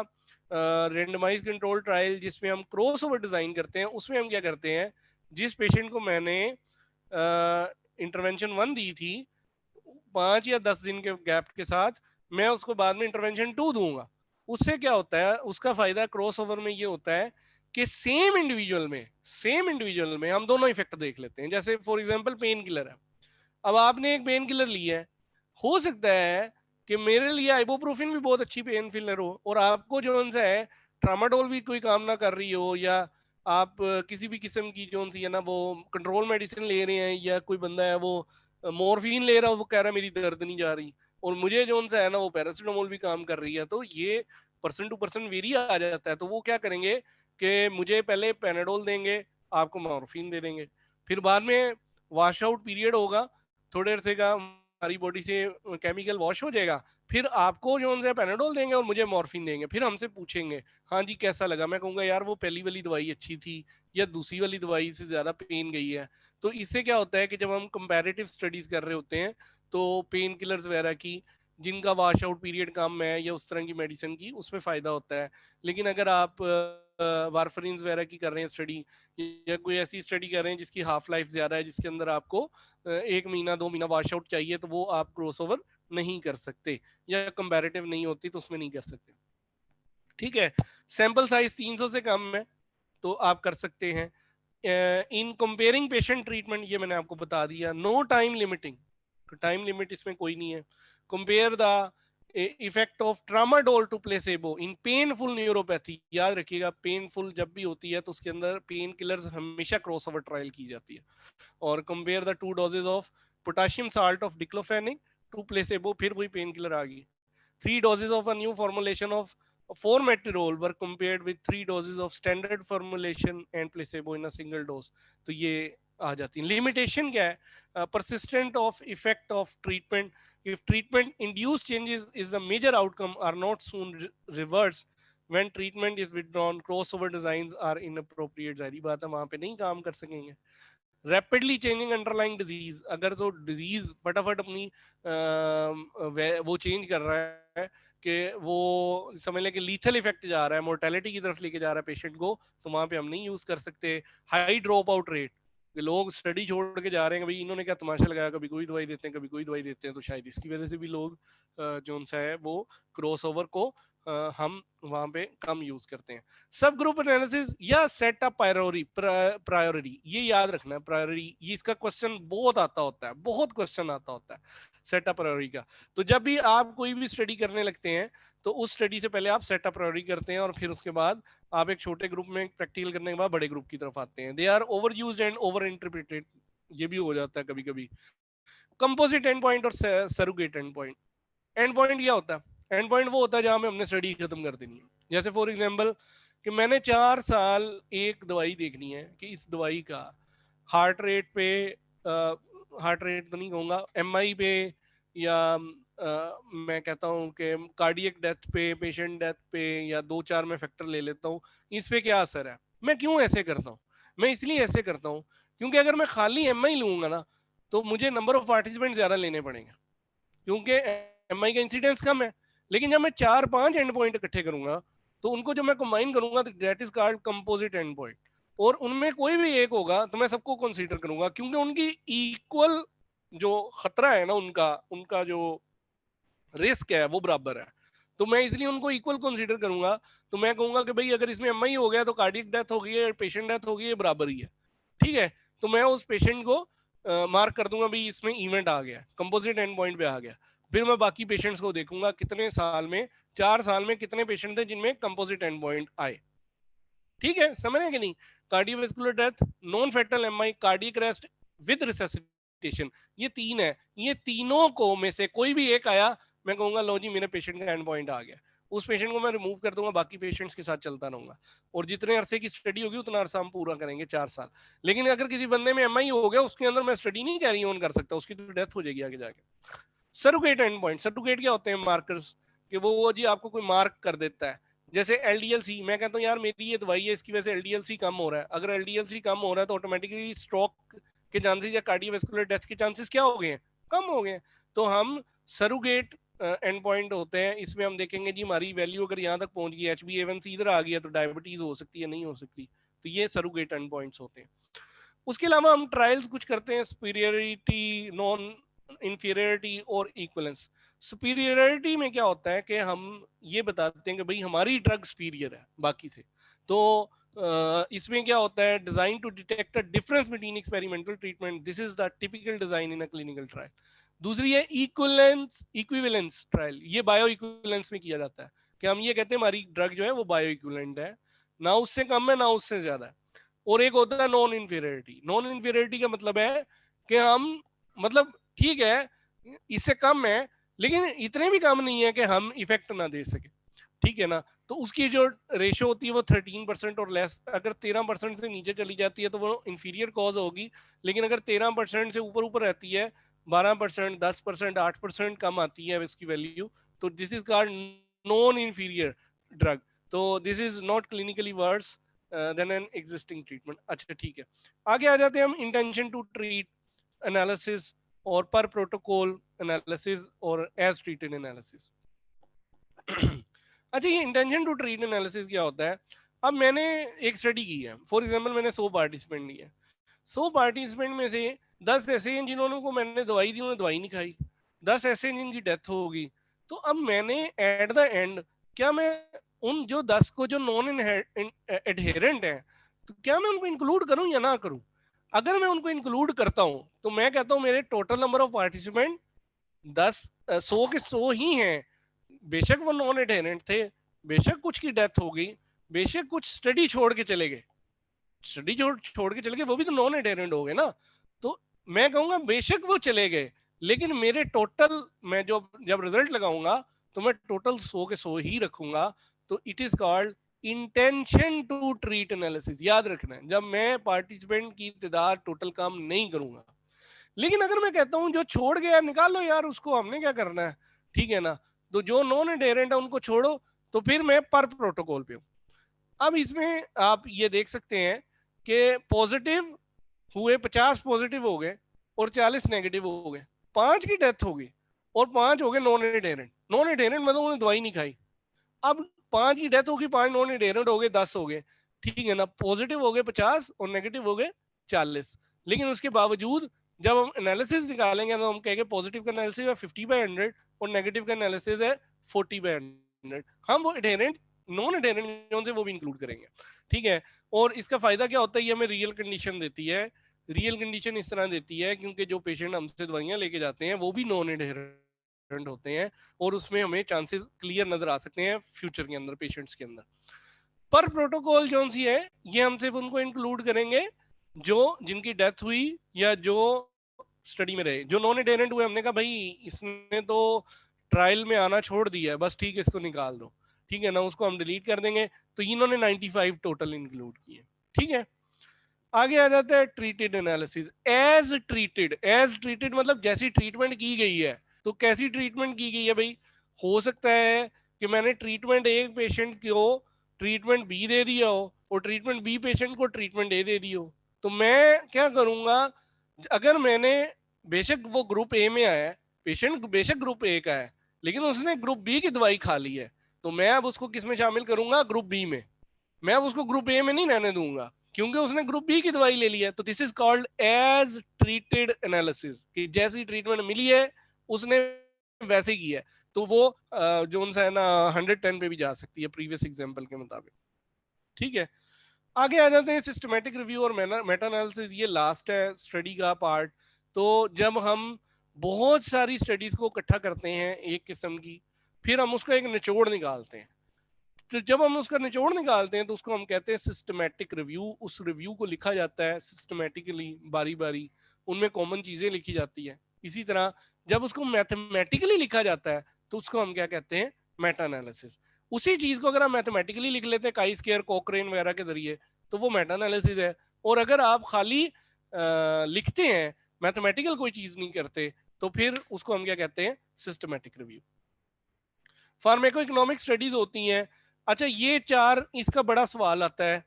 रेंडमाइज कंट्रोल ट्रायल जिसमें हम क्रॉस ओवर डिजाइन करते हैं, उसमें हम क्या करते हैं, जिस पेशेंट को मैंने इंटरवेंशन 1 दी थी 5 या 10 दिन के गैप के साथ, मैं उसको बाद में इंटरवेंशन 2 दूंगा। उससे क्या होता है, उसका फायदा क्रॉस ओवर में ये होता है कि सेम इंडिविजुअल में हम दोनों इफेक्ट देख लेते हैं। जैसे फॉर एग्जांपल पेन किलर है, अब आपने एक पेन किलर लिया है, हो सकता है कि मेरे लिए आइबोप्रोफिन भी बहुत अच्छी पेन किलर हो, और आपको जो सा है ट्रामाडोल भी कोई काम ना कर रही हो, या आप किसी भी किस्म की जो सी है ना वो कंट्रोल मेडिसिन ले रहे हैं, या कोई बंदा है वो मोरफिन ले रहा हो, वो कह रहा है मेरी दर्द नहीं जा रही, और मुझे जो सा है ना वो पैरासिटामोल भी काम कर रही है, तो ये पर्सन टू पर्सन वेरी आ जाता है। तो वो क्या करेंगे कि मुझे पहले पेनाडोल देंगे, आपको मोरफिन दे देंगे, फिर बाद में वॉश आउट पीरियड होगा, थोड़े अरसे का हमारी बॉडी से केमिकल वॉश हो जाएगा, फिर आपको जो उनसे पेनाडोल देंगे और मुझे मॉर्फिन देंगे, फिर हमसे पूछेंगे हाँ जी कैसा लगा, मैं कहूँगा यार वो पहली वाली दवाई अच्छी थी या दूसरी वाली दवाई से ज़्यादा पेन गई है। तो इससे क्या होता है कि जब हम कंपैरेटिव स्टडीज कर रहे होते हैं, तो पेन किलर्स वगैरह की जिनका वॉश आउट पीरियड कम है या उस तरह की मेडिसिन की, उसमें फ़ायदा होता है। लेकिन अगर आप वारफरीन वगैरह की कर रहे हैं स्टडी, या कोई ऐसी स्टडी कर रहे हैं जिसकी हाफ लाइफ ज़्यादा है, जिसके अंदर आपको 1 महीना 2 महीना वॉश आउट चाहिए, तो वो आप क्रॉस ओवर नहीं कर सकते, या कंपैरेटिव नहीं होती तो उसमें नहीं कर सकते। ठीक है, सैंपल साइज 300 से कम है तो आप कर सकते हैं। इन कंपेयरिंग पेशेंट ट्रीटमेंट, ये मैंने आपको बता दिया। नो टाइम लिमिटिंग, तो टाइम लिमिट इसमें कोई नहीं है। Compare the effect of tramadol to placebo in painful neuropathy, याद रखिएगा पेनफुल जब भी होती है तो उसके अंदर पेन किलर्स हमेशा क्रॉस ओवर ट्रायल की जाती है। और compare the 2 doses of potassium salt of diclofenac to placebo, फिर वही पेन किलर आ गई। 3 doses of a new formulation of formoterol were compared with 3 doses of standard formulation and placebo in a single dose। तो ये आ जाती है। Limitation क्या है, persistent of effect of treatment, if treatment induced changes is the major outcome are not soon reversed when treatment is withdrawn, crossover designs are inappropriate। जारी बात है वहां पे नहीं काम कर सकेंगे। रैपिडली चेंजिंग अंडरलाइंग डिजीज, अगर तो डिजीज फटाफट अपनी वो चेंज कर रहा है कि वो समझ लें कि लीथल इफेक्ट जा रहा है, मोर्टेलिटी की तरफ लेके जा रहा है पेशेंट को, तो वहां पे हम नहीं यूज कर सकते। हाई ड्रॉप आउट रेट, लोग स्टडी छोड़ के जा रहे हैं, भाई इन्होंने क्या तमाशा लगाया, कभी कोई दवाई देते हैं कभी कोई दवाई देते हैं, तो शायद इसकी वजह से भी लोग जो सा है वो क्रॉस ओवर को हम वहां पे कम यूज करते हैं। सब ग्रुप एनालिसिस या सेट अप प्रायोरिटी, ये याद रखना है। प्रायोरिटी ये इसका क्वेश्चन बहुत आता होता है, बहुत क्वेश्चन आता होता है सेट अप प्रायोरिटी का। तो जब भी आप कोई भी स्टडी करने लगते हैं तो उस स्टडी से पहले आप सेट अप प्रायोरिटी करते हैं, और फिर उसके बाद आप एक छोटे ग्रुप में प्रैक्टिकल करने के बाद बड़े ग्रुप की तरफ आते हैं। They are over used and over interpreted ये भी हो जाता है कभी कभी। कंपोजिट एंड पॉइंट और surrogate end point. End point क्या होता है? एंड पॉइंट वो होता है जहां में हमने स्टडी खत्म कर देनी है। जैसे फॉर एग्जांपल कि मैंने 4 साल एक दवाई देखनी है कि इस दवाई का हार्ट रेट पे, हार्ट रेट तो नहीं कहूंगा, एमआई पे, या मैं कहता हूँ कि कार्डियक डेथ पे, पेशेंट डेथ पे, या 2-4 मैं फैक्टर ले लेता हूँ, इस पे क्या असर है। मैं क्यों ऐसे करता हूँ? मैं इसलिए ऐसे करता हूँ क्योंकि अगर मैं खाली एमआई लूंगा ना तो मुझे नंबर ऑफ पार्टिसिपेंट ज्यादा लेने पड़ेंगे, क्योंकि एमआई का इंसिडेंस कम है। लेकिन जब मैं 4-5 एंड पॉइंट इकट्ठे करूंगा तो उनको जब मैं कंबाइन करूंगा तो that is called composite end point. और उनमें कोई भी एक होगा तो मैं सबको कंसीडर करूंगा, क्योंकि उनकी इक्वल जो खतरा है ना, उनका उनका जो रिस्क है वो बराबर है। तो मैं इसलिए उनको इक्वल कंसीडर करूंगा। तो मैं कहूंगा कि भाई अगर इसमें एमआई हो गया तो कार्डियक डेथ हो गई है, पेशेंट डेथ हो गई है, बराबर ही है। ठीक है, तो मैं उस पेशेंट को मार्क कर दूंगा भाई इसमें इवेंट आ गया, कंपोजिट एंड पॉइंट पे आ गया। फिर मैं बाकी पेशेंट्स को देखूंगा कितने साल में, 4 साल में कितने पेशेंट थे जिनमें कंपोजिट एंड पॉइंट आए। ठीक है, समझ रहे कि नहीं? Cardiovascular death, non fatal MI, cardiac arrest with resuscitation, ये 3 है। ये तीनों को में से कोई भी एक आया, मैं कहूंगा लो जी मेरे पेशेंट का एंड पॉइंट आ गया। उस पेशेंट को मैं रिमूव कर दूंगा, बाकी पेशेंट्स के साथ चलता रहूंगा। और जितने अरसे की स्टडी होगी उतना अरसा हम पूरा करेंगे, 4 साल। लेकिन अगर किसी बंदे में एमआई हो गया, उसके अंदर मैं स्टडी नहीं कैरी ऑन कर सकता, उसकी तो डेथ हो जाएगी आगे जाके। सरोगेट एंड पॉइंट, सरोगेट क्या होते हैं? मार्कर्स, कि वो जी आपको कोई मार्क कर देता है। जैसे एलडीएलसी, मैं कहता हूँ यार मेरी ये दवाई है, इसकी वजह से एलडीएलसी कम हो रहा है। अगर एलडीएलसी कम हो रहा है तो ऑटोमेटिकली स्ट्रोक के चांसेस या कार्डियोवैस्कुलर डेथ के चांसेस क्या हो गए हैं? कम हो गए हैं। तो हम सरोगेट एंड पॉइंट होते हैं, इसमें हम देखेंगे जी हमारी वैल्यू अगर यहाँ तक पहुंच गई, HbA1c इधर आ गया, तो डायबिटीज हो सकती है, नहीं हो सकती। तो ये सरोगेट एंड पॉइंट्स होते हैं। उसके अलावा हम ट्रायल्स कुछ करते हैं, सुपीरियरिटी, नॉन इंफीरियरिटी और इक्वलेंस। सुपीरियरिटी में क्या होता है कि हम ये बताते हैं कि भाई हमारी ड्रग सुपीरियर है बाकी से। तो इसमें क्या होता है? Design to detect a difference between experimental treatment, this is the typical design in a clinical trial. दूसरी है इक्विवेलेंस, इक्विवेलेंस ट्रायल, ये बायो इक्विवेलेंस में किया जाता है कि हम ये कहते हैं हमारी ड्रग जो है वो बायो इक्विवेलेंट है, ना उससे कम है ना उससे ज्यादा है। और एक होता है नॉन इंफीरियरिटी। नॉन इंफीरियरिटी का मतलब है कि हम, मतलब ठीक है इससे कम है लेकिन इतने भी कम नहीं है कि हम इफेक्ट ना दे सके। ठीक है ना? तो उसकी जो रेशो होती है वो 13% और लेस। अगर 13% से नीचे चली जाती है तो वो इंफीरियर कॉज होगी। लेकिन अगर 13% से ऊपर ऊपर रहती है, 12%, 10%, 8% कम आती है इसकी वैल्यू, तो this is called non inferior drug. तो this is not clinically worse than an existing treatment. अच्छा ठीक है, आगे आ जाते हैं हम इंटेंशन टू ट्रीट एनालिसिस और पर प्रोटोकॉल एनालिसिस और एज ट्रीटेड एनालिसिस। अच्छा, ये इंटेंशन टू ट्रीट एनालिसिस क्या होता है? अब मैंने एक स्टडी की है, फॉर एग्जांपल मैंने 100 पार्टिसिपेंट लिए। 100 पार्टिसिपेंट में से 10 ऐसे हैं जिन्होंने को मैंने दवाई दी, उन्होंने दवाई नहीं खाई। 10 ऐसे हैं जिनकी डेथ होगी। तो अब मैंने एट द एंड, क्या मैं उन जो 10 को जो नॉन एडहेरेंट हैं, तो क्या मैं उनको इंक्लूड करूं या ना करूं? अगर मैं उनको इंक्लूड करता हूं तो मैं कहता हूं मेरे टोटल नंबर ऑफ पार्टिसिपेंट 100 के 100 ही हैं। बेशक वो नॉन एडहेरेंट थे, बेशक कुछ की डेथ हो गई, बेशक कुछ स्टडी छोड़ के चले गए, स्टडी छोड़ छोड़ के चले गए, वो भी तो नॉन एडहेरेंट हो गए ना। तो मैं कहूंगा बेशक वो चले गए, लेकिन मेरे टोटल, मैं जो जब रिजल्ट लगाऊंगा तो मैं टोटल 100 के 100 ही रखूंगा। तो it is called intention to treat analysis. याद रखना है, जब मैं पार्टिसिपेंट की तादाद टोटल कम नहीं करूंगा। लेकिन अगर मैं कहता हूं जो छोड़ गया निकाल लो यार, उसको हमने क्या करना है, ठीक है ना, तो जो नॉन एडेरेंट है उनको छोड़ो, तो फिर मैं पर प्रोटोकॉल पे हूं। अब इसमें आप ये देख सकते हैं कि पॉजिटिव हुए 50 पॉजिटिव हो गए और 40 नेगेटिव हो गए, 5 की डेथ हो गई और 5 हो गए नॉन एडेरेंट। नॉन एडेरेंट मतलब उन्होंने दवाई नहीं खाई। अब 5 की डेथ होगी, 5 नॉन एडेरेंट हो गए, 10 हो गए। ठीक है ना, पॉजिटिव हो गए 50 और नेगेटिव हो गए 40। लेकिन उसके बावजूद जब हम एनालिसिस निकालेंगे तो हम कहेंगे पॉजिटिव का एनालिसिस है 50/100 और नेगेटिव का एनालिसिस है 40/100। हम वो एडेरेंट, नॉन एडेरेंट जो से वो भी इंक्लूड करेंगे। ठीक है, और इसका फायदा क्या होता है, ये हमें रियल कंडीशन देती है। रियल कंडीशन इस तरह देती है क्योंकि जो पेशेंट हमसे दवाइयां लेके जाते हैं वो भी नॉन एडेरेंट होते हैं, और उसमें हमें चांसेस क्लियर नजर आ सकते हैं फ्यूचर के अंदर पेशेंट्स के अंदर। पर प्रोटोकॉल जो सी है, ये हम सिर्फ उनको इंक्लूड करेंगे जो जिनकी डेथ हुई या जो स्टडी में रहे। जो नॉन एडेरेंट हुए, हमने कहा भाई इसने तो ट्रायल में आना छोड़ दिया है, बस ठीक है इसको निकाल दो, ठीक है ना, उसको हम डिलीट कर देंगे। तो इन्होंने 95 टोटल इंक्लूड किए, ठीक है। आगे आ जाता है ट्रीटेड एनालिसिस। एज ट्रीटेड मतलब जैसी ट्रीटमेंट की गई है। तो कैसी ट्रीटमेंट की गई है भाई? हो सकता है कि मैंने ट्रीटमेंट एक पेशेंट को ट्रीटमेंट बी दे दिया हो और ट्रीटमेंट बी पेशेंट को ट्रीटमेंट ए दे दी हो। तो मैं क्या करूंगा, अगर मैंने, बेशक वो ग्रुप ए में आया है, पेशेंट बेशक ग्रुप ए का है, लेकिन उसने ग्रुप बी की दवाई खा ली है, तो मैं अब उसको किस में शामिल करूंगा? ग्रुप बी में। मैं अब उसको ग्रुप ए में नहीं रहने दूंगा, क्योंकि उसने ग्रुप बी की दवाई ले ली है। तो this is called as treated analysis, कि जैसी ट्रीटमेंट मिली है उसने वैसे की है। तो वो जो उनसा है ना 110 पे भी जा सकती है प्रीवियस एग्जांपल के मुताबिक, ठीक है। आगे आ जाते हैं सिस्टमैटिक रिव्यू और मेटा एनालिसिस। ये लास्ट है स्टडी का पार्ट। तो जब हम बहुत सारी स्टडीज को इकट्ठा करते हैं एक किस्म की, फिर हम उसका एक निचोड़ निकालते हैं। तो जब हम उसका निचोड़ निकालते हैं तो उसको हम कहते हैं सिस्टमैटिक रिव्यू। उस रिव्यू को लिखा जाता है सिस्टमैटिकली, बारी बारी, उनमें कॉमन चीजें लिखी जाती है। इसी तरह जब उसको मैथमेटिकली लिखा जाता है तो उसको हम क्या कहते हैं? Meta analysis. उसी चीज को अगर हम मैथमेटिकली लिख लेते हैं काई स्क्वायर, कोक्रेन वगैरह के जरिए, तो वो मेटा एनालिसिस है। और अगर आप खाली लिखते हैं, मैथमेटिकल कोई चीज नहीं करते, तो फिर उसको हम क्या कहते हैं? Systematic review. Pharmaco economic studies होती हैं। अच्छा, ये चार, इसका बड़ा सवाल आता है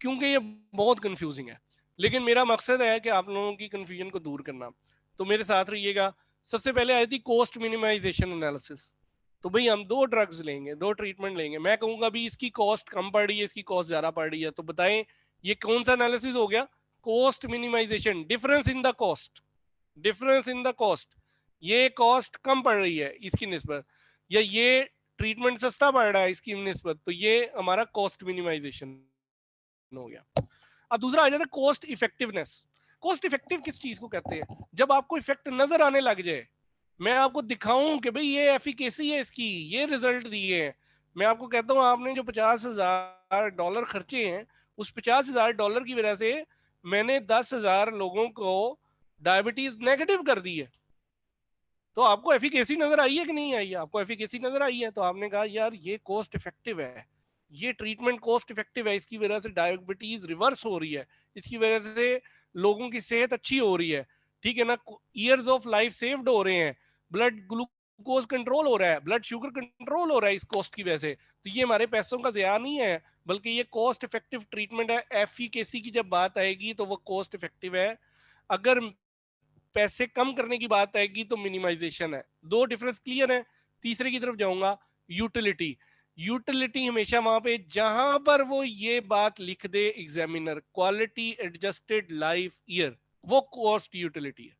क्योंकि ये बहुत कंफ्यूजिंग है, लेकिन मेरा मकसद है कि आप लोगों की कंफ्यूजन को दूर करना। तो मेरे साथ रहिएगा। सबसे पहले आई थी कॉस्ट मिनिमाइजेशन एनालिसिस। तो भाई हम दो ड्रग्स लेंगे, दो ट्रीटमेंट लेंगे, मैं कहूंगा भी इसकी कॉस्ट कम पड़ रही है, इसकी कॉस्ट ज्यादा पड़ रही है, तो बताएं ये कौन सा एनालिसिस हो गया? Cost minimisation. Difference in the cost, difference in the cost, ये कॉस्ट कम पड़ रही है इसकी निस्बत, या ये ट्रीटमेंट सस्ता पड़ रहा है इसकी निस्बत, तो ये हमारा कॉस्ट मिनिमाइजेशन हो गया। अब दूसरा आ जाता है कॉस्ट इफेक्टिवनेस। कॉस्ट इफेक्टिव किस चीज को कहते हैं? जब आपको इफेक्ट नजर आने लग जाए, मैं आपको दिखाऊं कि भाई ये एफिकेसी है इसकी, ये रिजल्ट दिए हैं। मैं आपको कहता हूं आपने जो $50,000 खर्चे हैं, उस $50,000 की वजह से मैंने 10,000 लोगों को डायबिटीज नेगेटिव कर दी है। तो आपको एफिकेसी नजर आई है कि नहीं आई है? आपको एफिकेसी नजर आई है, तो आपने कहा यार ये कॉस्ट इफेक्टिव है, ये ट्रीटमेंट कॉस्ट इफेक्टिव है, इसकी वजह से डायबिटीज रिवर्स हो रही है, इसकी वजह से लोगों की सेहत अच्छी हो रही है, ठीक है ना, ईयर्स ऑफ लाइफ सेव्ड हो रहे हैं, ब्लड ग्लूकोज कंट्रोल हो रहा है, ब्लड शुगर कंट्रोल हो रहा है इस कॉस्ट की वजह से। तो ये हमारे पैसों का ज़िया नहीं है, बल्कि ये कॉस्ट इफेक्टिव ट्रीटमेंट है। एफिकेसी की जब बात आएगी तो वो कॉस्ट इफेक्टिव है। अगर पैसे कम करने की बात आएगी तो मिनिमाइजेशन है। दो डिफरेंस क्लियर है। तीसरे की तरफ जाऊंगा, यूटिलिटी। यूटिलिटी हमेशा वहां पे जहां पर वो ये बात लिख दे examiner, quality adjusted life year, वो कॉस्ट यूटिलिटी है।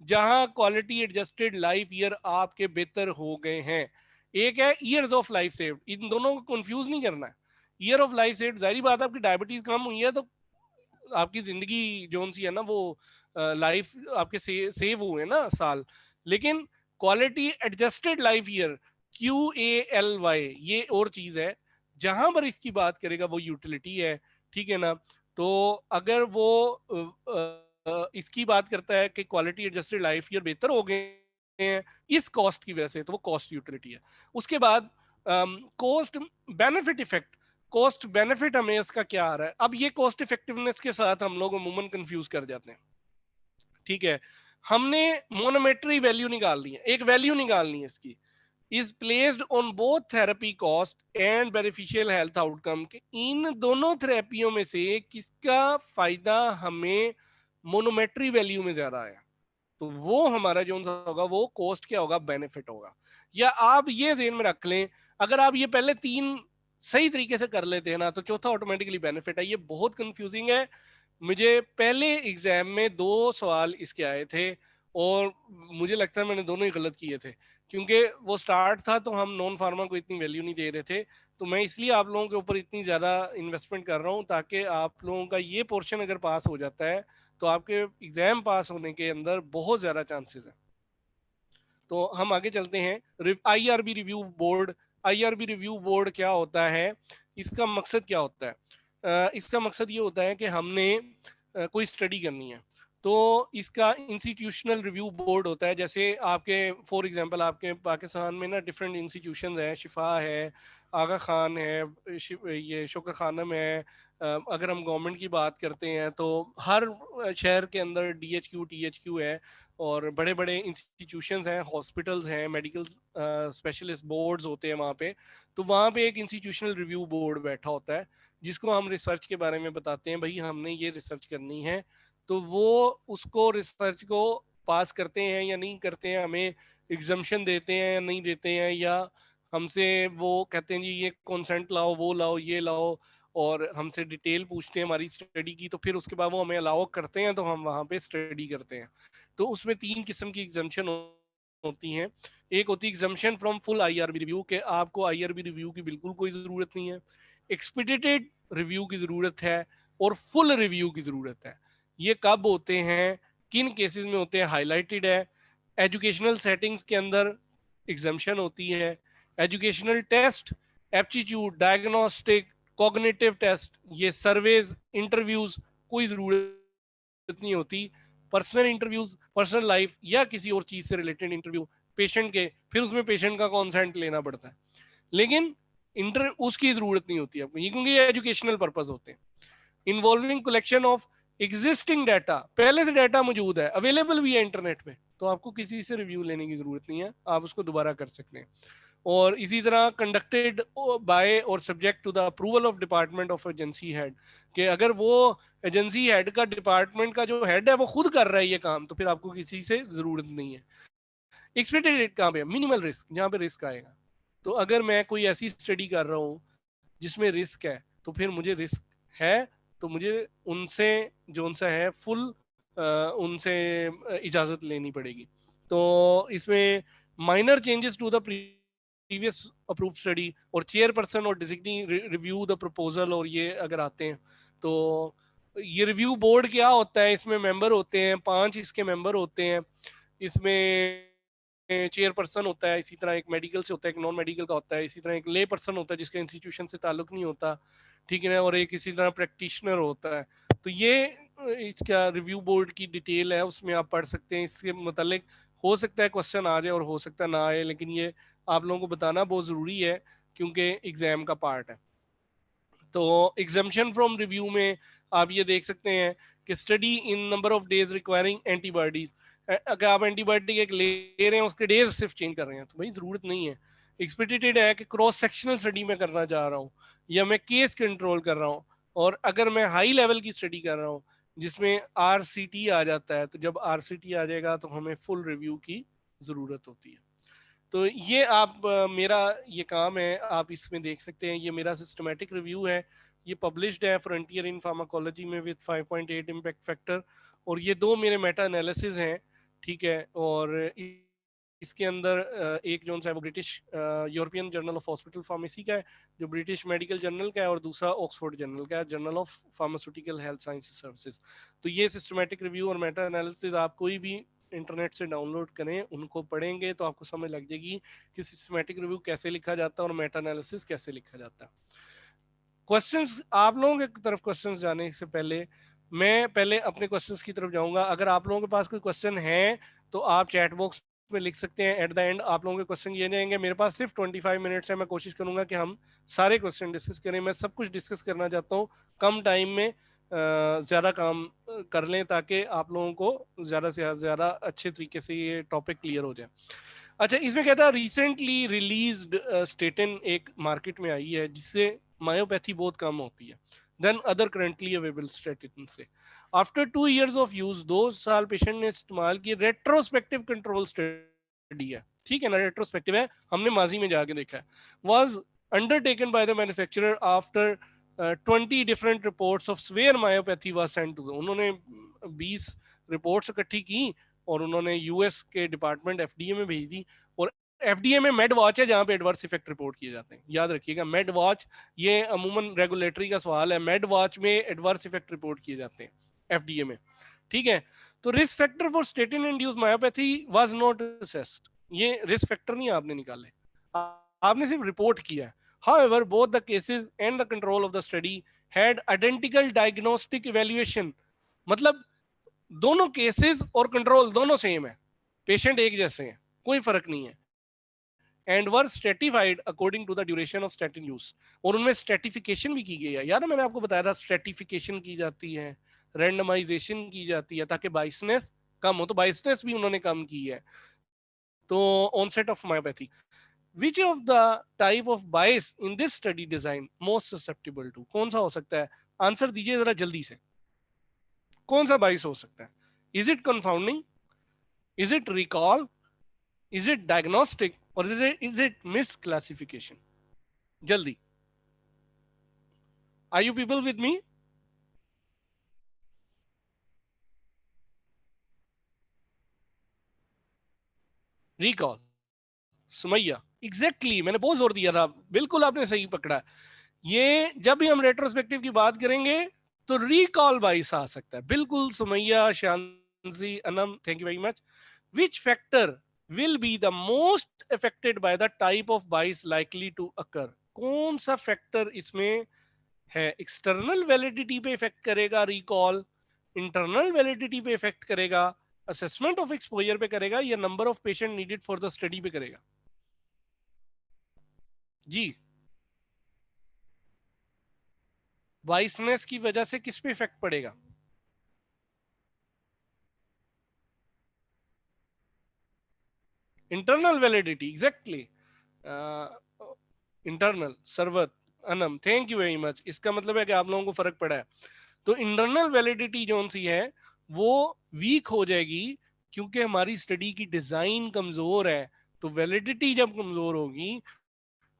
जहां क्वालिटी एडजस्टेड लाइफ ईयर आपके बेहतर हो गए हैं। एक है ईयर्स ऑफ लाइफ सेव्ड, इन दोनों को कंफ्यूज नहीं करना है। ईयर ऑफ लाइफ सेव्ड, जाहिर बात है आपकी डायबिटीज कम हुई है तो आपकी जिंदगी जोन सी है ना वो लाइफ आपके सेव हुए ना साल। लेकिन quality adjusted life year, QALY, ये और चीज है। जहां पर इसकी बात करेगा वो यूटिलिटी है, ठीक है ना। तो अगर वो इसकी बात करता है कि क्वालिटी एडजस्टेड लाइफ ईयर बेहतर हो गए हैं इस कॉस्ट की वजह से, तो वो कॉस्ट यूटिलिटी है। उसके बाद cost benefit effect. Cost benefit हमें इसका क्या आ रहा है? अब ये कॉस्ट इफेक्टिवनेस के साथ हम लोग अमूमन कंफ्यूज कर जाते हैं, ठीक है। हमने मोनोमेट्री वैल्यू निकालनी है, एक वैल्यू निकालनी है इसकी, is placed on both therapy cost and beneficial health outcome, के इन दोनों थेरेपियों में से किसका फायदा हमें मोनोमेट्री वैल्यू में ज्यादा आया, तो वो हमारा जो होगा वो कॉस्ट क्या होगा? बेनिफिट होगा। या आप ये ज़हन में रख लें, अगर आप ये पहले तीन सही तरीके से कर लेते हैं ना, तो चौथा ऑटोमेटिकली बेनिफिट है। ये बहुत कंफ्यूजिंग है। मुझे पहले एग्जाम में दो सवाल इसके आए थे और मुझे लगता है मैंने दोनों ही गलत किए थे, क्योंकि वो स्टार्ट था तो हम नॉन फार्मा को इतनी वैल्यू नहीं दे रहे थे। तो मैं इसलिए आप लोगों के ऊपर इतनी ज़्यादा इन्वेस्टमेंट कर रहा हूँ ताकि आप लोगों का ये पोर्शन अगर पास हो जाता है तो आपके एग्जाम पास होने के अंदर बहुत ज़्यादा चांसेस हैं। तो हम आगे चलते हैं। IRB review board. IRB review board क्या होता है? इसका मकसद क्या होता है? इसका मकसद ये होता है कि हमने कोई स्टडी करनी है, तो इसका इंस्टीट्यूशनल रिव्यू बोर्ड होता है। जैसे आपके फॉर एग्जांपल आपके पाकिस्तान में ना डिफरेंट इंस्टीट्यूशंस हैं, शिफा है, आगा खान है, ये शुक्र खानम है। अगर हम गवर्नमेंट की बात करते हैं तो हर शहर के अंदर DHQ THQ है, और बड़े बड़े इंस्टीट्यूशंस हैं, हॉस्पिटल्स हैं, मेडिकल स्पेशलिस्ट बोर्ड्स होते हैं वहाँ पे। तो वहाँ पे एक इंस्टीट्यूशनल रिव्यू बोर्ड बैठा होता है, जिसको हम रिसर्च के बारे में बताते हैं, भाई हमने ये रिसर्च करनी है। तो वो उसको रिसर्च को पास करते हैं या नहीं करते हैं, हमें एग्जम्पशन देते हैं या नहीं देते हैं, या हमसे वो कहते हैं जी ये कंसेंट लाओ, वो लाओ, ये लाओ, और हमसे डिटेल पूछते हैं हमारी स्टडी की। तो फिर उसके बाद वो हमें अलाउ करते हैं, तो हम वहाँ पे स्टडी करते हैं। तो उसमें 3 किस्म की एग्जम्पशन होती हैं। एक होती है exemption from full IRB review, के आपको IRB रिव्यू की बिल्कुल कोई जरूरत नहीं है, एक्सपीडिटेड रिव्यू की जरूरत है, और फुल रिव्यू की जरूरत है। ये कब होते हैं, किन केसेस में होते हैं, हाईलाइटेड है। एजुकेशनल सेटिंग्स के अंदर एग्जम्पशन होती है। Educational test, aptitude, diagnostic, cognitive test, ये सर्वेज, इंटरव्यूज, कोई जरूरत नहीं होती। पर्सनल इंटरव्यूज, पर्सनल लाइफ या किसी और चीज से रिलेटेड इंटरव्यू पेशेंट के, फिर उसमें पेशेंट का कॉन्सेंट लेना पड़ता है, लेकिन इंटर उसकी जरूरत नहीं होती आपको, ये क्योंकि ये एजुकेशनल पर्पस होते हैं। Involving collection of existing data, पहले से डाटा मौजूद है, अवेलेबल भी है इंटरनेट पे, तो आपको किसी से रिव्यू लेने की जरूरत नहीं है, आप उसको दोबारा कर सकते हैं। और इसी तरह कंडक्टेड बाय और subject to the approval of department of agency head, कि अगर वो एजेंसी हेड का, डिपार्टमेंट का जो हेड है वो खुद कर रहा है ये काम, तो फिर आपको किसी से जरूरत नहीं है। एक्सपेक्टेड रेट कहाँ पे, मिनिमल रिस्क, जहाँ पे रिस्क आएगा। तो अगर मैं कोई ऐसी स्टडी कर रहा हूँ जिसमें रिस्क है, तो फिर मुझे रिस्क है, तो मुझे उनसे जो उनसे है फुल उनसे इजाजत लेनी पड़ेगी। तो इसमें minor changes to the previous approve study, और चेयरपर्सन और डिजिग्नी रिव्यू द प्रपोजल, और ये अगर आते हैं तो ये रिव्यू बोर्ड क्या होता है, इसमें मेंबर होते हैं 5, इसके मेंबर होते हैं। इसमें चेयरपर्सन होता है, इसी तरह एक मेडिकल से होता है, एक नॉन मेडिकल का होता है, इसी तरह एक ले पर्सन होता है जिसका इंस्टीट्यूशन से ताल्लुक नहीं होता, ठीक है ना, और एक इसी तरह प्रैक्टिशनर होता है। तो ये इसका रिव्यू बोर्ड की डिटेल है, उसमें आप पढ़ सकते हैं। इसके मतलब हो सकता है क्वेश्चन आ जाए और हो सकता है ना आए, लेकिन ये आप लोगों को बताना बहुत जरूरी है क्योंकि एग्जाम का पार्ट है। तो एग्जाम्पशन फ्रॉम रिव्यू में आप ये देख सकते हैं कि study in number of days requiring antibodies, अगर आप एंटीबायोटिक एक ले रहे हैं उसके डेज सिर्फ चेंज कर रहे हैं, तो भाई जरूरत नहीं है। एक्सपेक्टेड है कि क्रॉस सेक्शनल स्टडी में करना चाह रहा हूँ, या मैं केस कंट्रोल कर रहा हूँ, और अगर मैं हाई लेवल की स्टडी कर रहा हूँ जिसमें RCT आ जाता है, तो जब RCT आ जाएगा तो हमें फुल रिव्यू की जरूरत होती है। तो ये आप मेरा ये काम है, आप इसमें देख सकते हैं, ये मेरा सिस्टमेटिक रिव्यू है, ये पब्लिश्ड है फ्रंटियर इन फार्माकोलॉजी में विद 5.8 इम्पैक्ट फैक्टर, और ये 2 मेरे मेटा एनालिसिस हैं, ठीक है। और इसके अंदर एक जो है वो British European journal of hospital pharmacy का है, जो ब्रिटिश मेडिकल जर्नल का है, और दूसरा ऑक्सफोर्ड जर्नल का है, journal of pharmaceutical health sciences services. तो ये सिस्टमेटिक रिव्यू और मेटा एनालिसिस आप कोई भी इंटरनेट से डाउनलोड करें, उनको पढ़ेंगे तो आपको समझ लग जाएगी कि सिस्टमेटिक रिव्यू कैसे लिखा जाता है और मेटा एनालिसिस कैसे लिखा जाता है। क्वेश्चंस, आप लोगों की तरफ क्वेश्चंस जाने से पहले मैं पहले अपने क्वेश्चंस की तरफ जाऊंगा। अगर आप लोगों के पास कोई क्वेश्चन है तो आप चैट बॉक्स में लिख सकते हैं। एट द एंड आप लोगों के क्वेश्चन ये जाएंगे। मेरे पास सिर्फ 25 मिनट्स है, मैं कोशिश करूंगा कि हम सारे क्वेश्चन डिस्कस करें। मैं सब कुछ डिस्कस करना चाहता हूँ, कम टाइम में ज़्यादा काम कर लें, ताकि आप लोगों को ज़्यादा से ज़्यादा अच्छे तरीके से ये टॉपिक क्लियर हो जाए। अच्छा, इसमें कहता है रिसेंटली रिलीज्ड स्टेटिन एक मार्केट में आई है जिससे मायोपैथी बहुत कम होती है than other currently available statin से। आफ्टर 2 years ऑफ यूज, 2 साल पेशेंट ने इस्तेमाल की, रेट्रोस्पेक्टिव कंट्रोल स्टडी है, ठीक है ना, रेट्रोस्पेक्टिव है, हमने माजी में जाके देखा है, was undertaken by the manufacturer after 20 different reports of severe myopathy was sent to, उन्होंने 20 रिपोर्ट्स इकट्ठी की और उन्होंने यूएस के डिपार्टमेंट FDA में भेज दी। और FDA में मेड वॉच है जहां पे एडवर्स इफेक्ट रिपोर्ट किए जाते हैं, याद रखिएगा, मेड वॉच, ये अमूमन रेगुलेटरी का सवाल है, मेड वॉच में एडवर्स इफेक्ट रिपोर्ट किए जाते हैं FDA में, ठीक है। तो risk factor for statin induced myopathy was not assessed, ये रिस्क फैक्टर नहीं आपने निकाले, आपने सिर्फ रिपोर्ट किया है। However, both the cases and the control of the study had identical diagnostic evaluation मतलब दोनों केसेस और कंट्रोल दोनों सेम है, पेशेंट एक जैसे हैं, कोई फर्क नहीं है, and were stratified according to the duration of statin use, और उनमें स्ट्रेटिफिकेशन भी की गई है। याद है मैंने आपको बताया था स्ट्रेटिफिकेशन की जाती है, रैंडमाइजेशन की जाती है ताकि बाइसनेस कम हो, तो बाइसनेस भी उन्होंने कम की है। तो onset of myopathy, which of the type of bias in this study design most susceptible to, कौन सा हो सकता है, आंसर दीजिए जरा जल्दी से, कौन सा बाइस हो सकता है? Is it confounding, is it recall, is it diagnostic, और इज इट मिस क्लासिफिकेशन? जल्दी, are you people with me? Recall, Sumaiya, exactly मैंने बहुत जोर दिया था, बिल्कुल आपने सही पकड़ा। ये जब भी हम रेट्रोस्पेक्टिव की बात करेंगे तो रिकॉल बाइस आ सकता है, बिल्कुल Sumaiya, Shansi, Anam, thank you very much. Which factor will be the most affected by the type of bias likely to occur, कौन सा फैक्टर इसमें है? एक्सटर्नल वैलिडिटी पे इफेक्ट करेगा रिकॉल, इंटरनल वैलिडिटी पे इफेक्ट करेगा, असेसमेंट ऑफ एक्सपोजर पे करेगा, या number of patient needed for the study पे करेगा? जी, बाइसनेस की वजह से किस पे इफेक्ट पड़ेगा? Internal validity, exactly, internal, Sarwat, Anam, thank you very much. इसका मतलब है कि आप लोगों को फर्क पड़ा है। तो इंटरनल वैलिडिटी जो सी है वो वीक हो जाएगी, क्योंकि हमारी स्टडी की डिजाइन कमजोर है। तो वैलिडिटी जब कमजोर होगी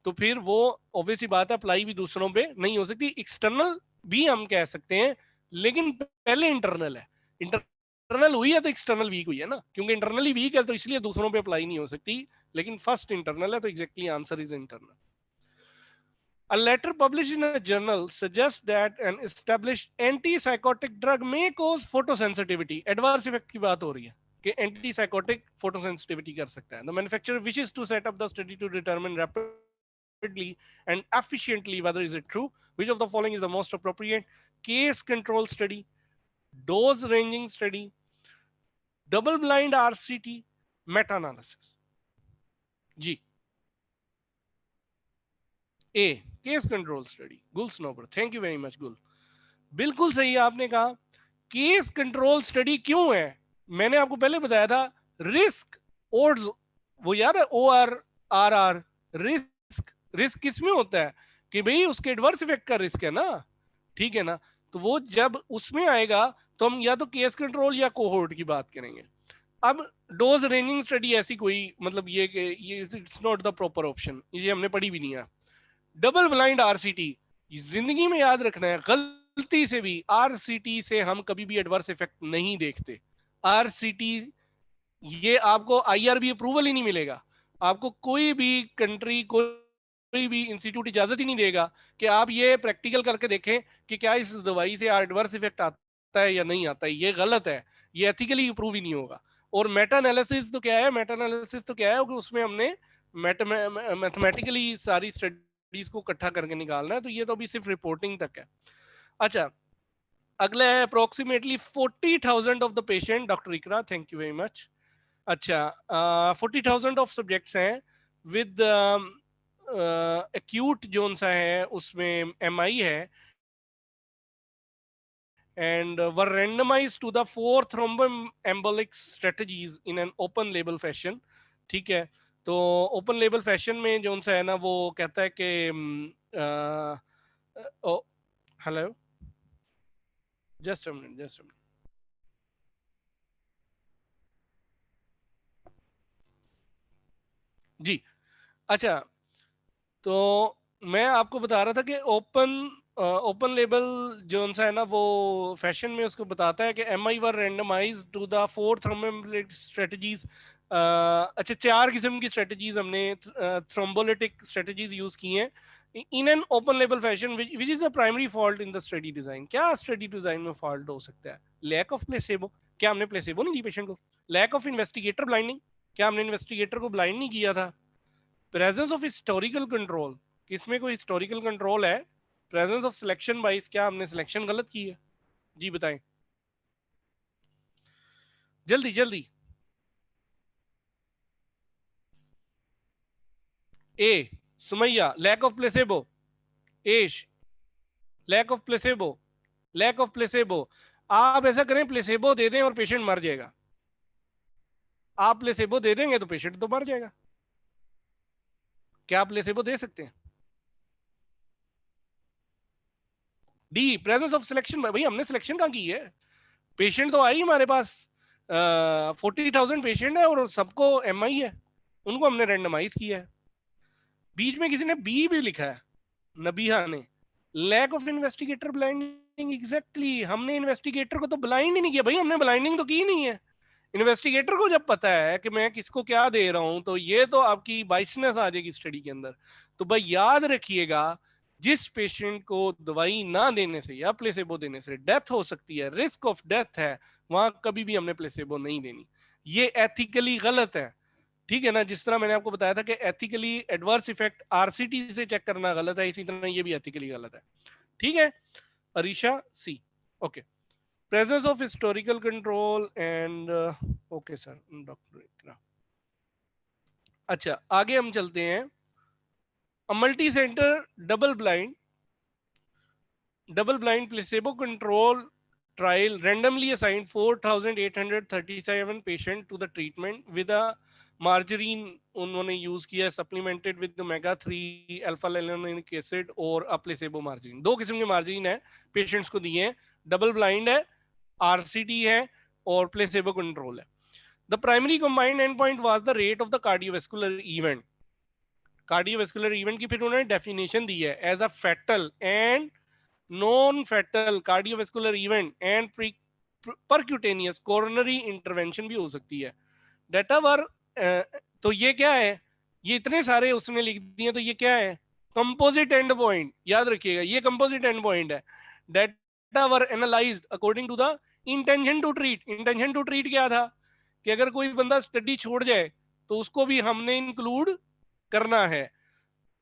तो फिर वो ऑब्वियसली बात है अप्लाई भी दूसरों पे नहीं हो सकती। एक्सटर्नल भी हम कह सकते हैं, लेकिन पहले इंटरनल है, इंटरनल हुई है तो एक्सटर्नल वीक हुई है ना, क्योंकि इंटरनली वीक है तो इसलिए दूसरों पे अप्लाई नहीं हो सकती, लेकिन फर्स्ट इंटरनल है, तो exactly answer is internal. A letter published in a journal suggests that an established antipsychotic drug may cause photosensitivity. Adverse effect की बात हो रही है कि antipsychotic photosensitivity कर सकता है. The manufacturer wishes to set up the study to determine rapidly and efficiently whether is it true. Which of the following is the most appropriate? Case control study, dose ranging study, double blind RCT, meta analysis. Ji, A, case control study, गुल Snober, thank you very much गुल, बिल्कुल सही आपने कहा। Case control study क्यों है? मैंने आपको पहले बताया था, रिस्क ओड्स, वो याद है, O R R R, risk, risk किस में होता है कि भाई उसके एडवर्स इफेक्ट का रिस्क है ना, ठीक है ना। तो वो जब उसमें आएगा तो हम या तो केस कंट्रोल या कोहोर्ट की बात करेंगे। अब डोज रेंजिंग स्टडी ऐसी कोई मतलब ये it's not the proper option, ये हमने पढ़ी भी नहीं है। डबल ब्लाइंड आरसीटी, जिंदगी में याद रखना है, गलती से भी आरसीटी से हम कभी भी एडवर्स इफेक्ट नहीं देखते। आरसीटी, ये आपको आईआरबी अप्रूवल ही नहीं मिलेगा, आपको कोई भी कंट्री, कोई भी इंस्टीट्यूट इजाजत ही नहीं देगा कि आप ये प्रैक्टिकल करके देखें कि क्या इस दवाई से एडवर्स इफेक्ट आता है या नहीं आता है। ये गलत है, ये एथिकली अप्रूव ही नहीं होगा। और मेटा एनालिसिस तो क्या है, मेटा एनालिसिस तो क्या है कि उसमें हमने मैथमेटिकली सारी स्टडीज को इकट्ठा करके निकालना है, तो ये तो अभी सिर्फ रिपोर्टिंग तक है। अच्छा, अगला है approximately 40,000 of the patient, doctor Iqra, thank you very much. अच्छा, 40,000 ऑफ सब्जेक्ट्स हैं विद एक्यूट जोन सा है, उसमें एमआई है, and were randomise to the 4 thromboembolic strategies in an open label fashion. ठीक है, तो ओपन लेबल फैशन में जोन सा है ना, वो कहता है कि hello, just a minute, just a minute. जी, अच्छा, तो मैं आपको बता रहा था कि ओपन लेबल जोन सा है ना, वो फैशन में उसको बताता है कि M I were randomise to the 4 thrombolytic strategies. अच्छा, 4 किस्म की स्ट्रेटजीज हमने थ्रोम्बोलिटिक स्ट्रेटजीज यूज की हैं इन an open label fashion, which is the primary fault in the study design. क्या स्टडी डिजाइन में फॉल्ट हो सकता है? लैक ऑफ प्लेसेबो, क्या हमने प्लेसेबो नहीं दी पेशेंट को? लैक ऑफ इन्वेस्टिगेटर ब्लाइंडिंग, क्या हमने इन्वेस्टिगेटर को ब्लाइंड नहीं किया था? प्रेजेंस ऑफ हिस्टोरिकल कंट्रोल, किसमें कोई हिस्टोरिकल कंट्रोल है? प्रेजेंस ऑफ सिलेक्शन बाइस, क्या हमने सिलेक्शन गलत की है? जी बताएं। जल्दी जल्दी। ए सुमैया, लैक ऑफ प्लेसेबो। एश, lack of placebo, lack of placebo. आप ऐसा करें, प्लेसेबो दे दें और पेशेंट मर जाएगा। आप प्लेसेबो दे देंगे तो पेशेंट तो मर जाएगा। क्या आप प्लेसेबो दे सकते हैं? D, presence of selection. भाई हमने सिलेक्शन कहां की है? पेशेंट तो आई हमारे पास, 40,000 पेशेंट है और सबको एम आई है, उनको हमने रेंडमाइज किया है। बीच में किसी ने बी भी लिखा है, नबीहा ने, lack of investigator blinding. Exactly, हमने इन्वेस्टिगेटर को तो ब्लाइंड ही नहीं किया भाई, हमने ब्लाइंडिंग तो की नहीं है। इन्वेस्टिगेटर को जब पता है कि मैं किसको क्या दे रहा हूं, तो ये तो आपकी बाइसनेस आ जाएगी स्टडी के अंदर। तो भाई याद रखिएगा, जिस पेशेंट को दवाई ना देने से या प्लेसेबो देने से डेथ हो सकती है, रिस्क ऑफ डेथ है, वहां कभी भी हमने प्लेसेबो नहीं देनी। ये एथिकली गलत है, ठीक है ना। जिस तरह मैंने आपको बताया था कि एथिकली एडवर्स इफेक्ट आरसीटी से चेक करना गलत है, इसी तरह ये भी एथिकली गलत है। ठीक है, Areesha C. Okay, presence of historical control and okay sir, doctor Iqra. अच्छा, आगे हम चलते हैं। Multi centre double blind placebo control trial randomly assigned 4,837 patient to the treatment with a margarine उन्होंने यूज किया सप्लीमेंटेड विद ओमेगा 3 अल्फा लेनिक acid और अ placebo margarine. दो किस्म के मार्जरीन है, पेशेंट्स को दिए हैं, डबल ब्लाइंड है, आरसीटी है और प्लेसेबो कंट्रोल है। The primary combined end point was the rate of the cardiovascular event. Cardiovascular event की फिर उन्होंने डेफिनेशन दी है, as a fatal and non fatal cardiovascular event and percutaneous coronary intervention भी हो सकती है। डेटा वर, तो ये क्या है, ये इतने सारे उसने लिख दिए, तो ये क्या है, कंपोजिट एंड पॉइंट। याद रखिएगा, ये कंपोजिट एंड पॉइंट है। Data were analysed according to the intention to treat. Intention to treat क्या था, कि अगर कोई बंदा स्टडी छोड़ जाए तो उसको भी हमने इंक्लूड करना है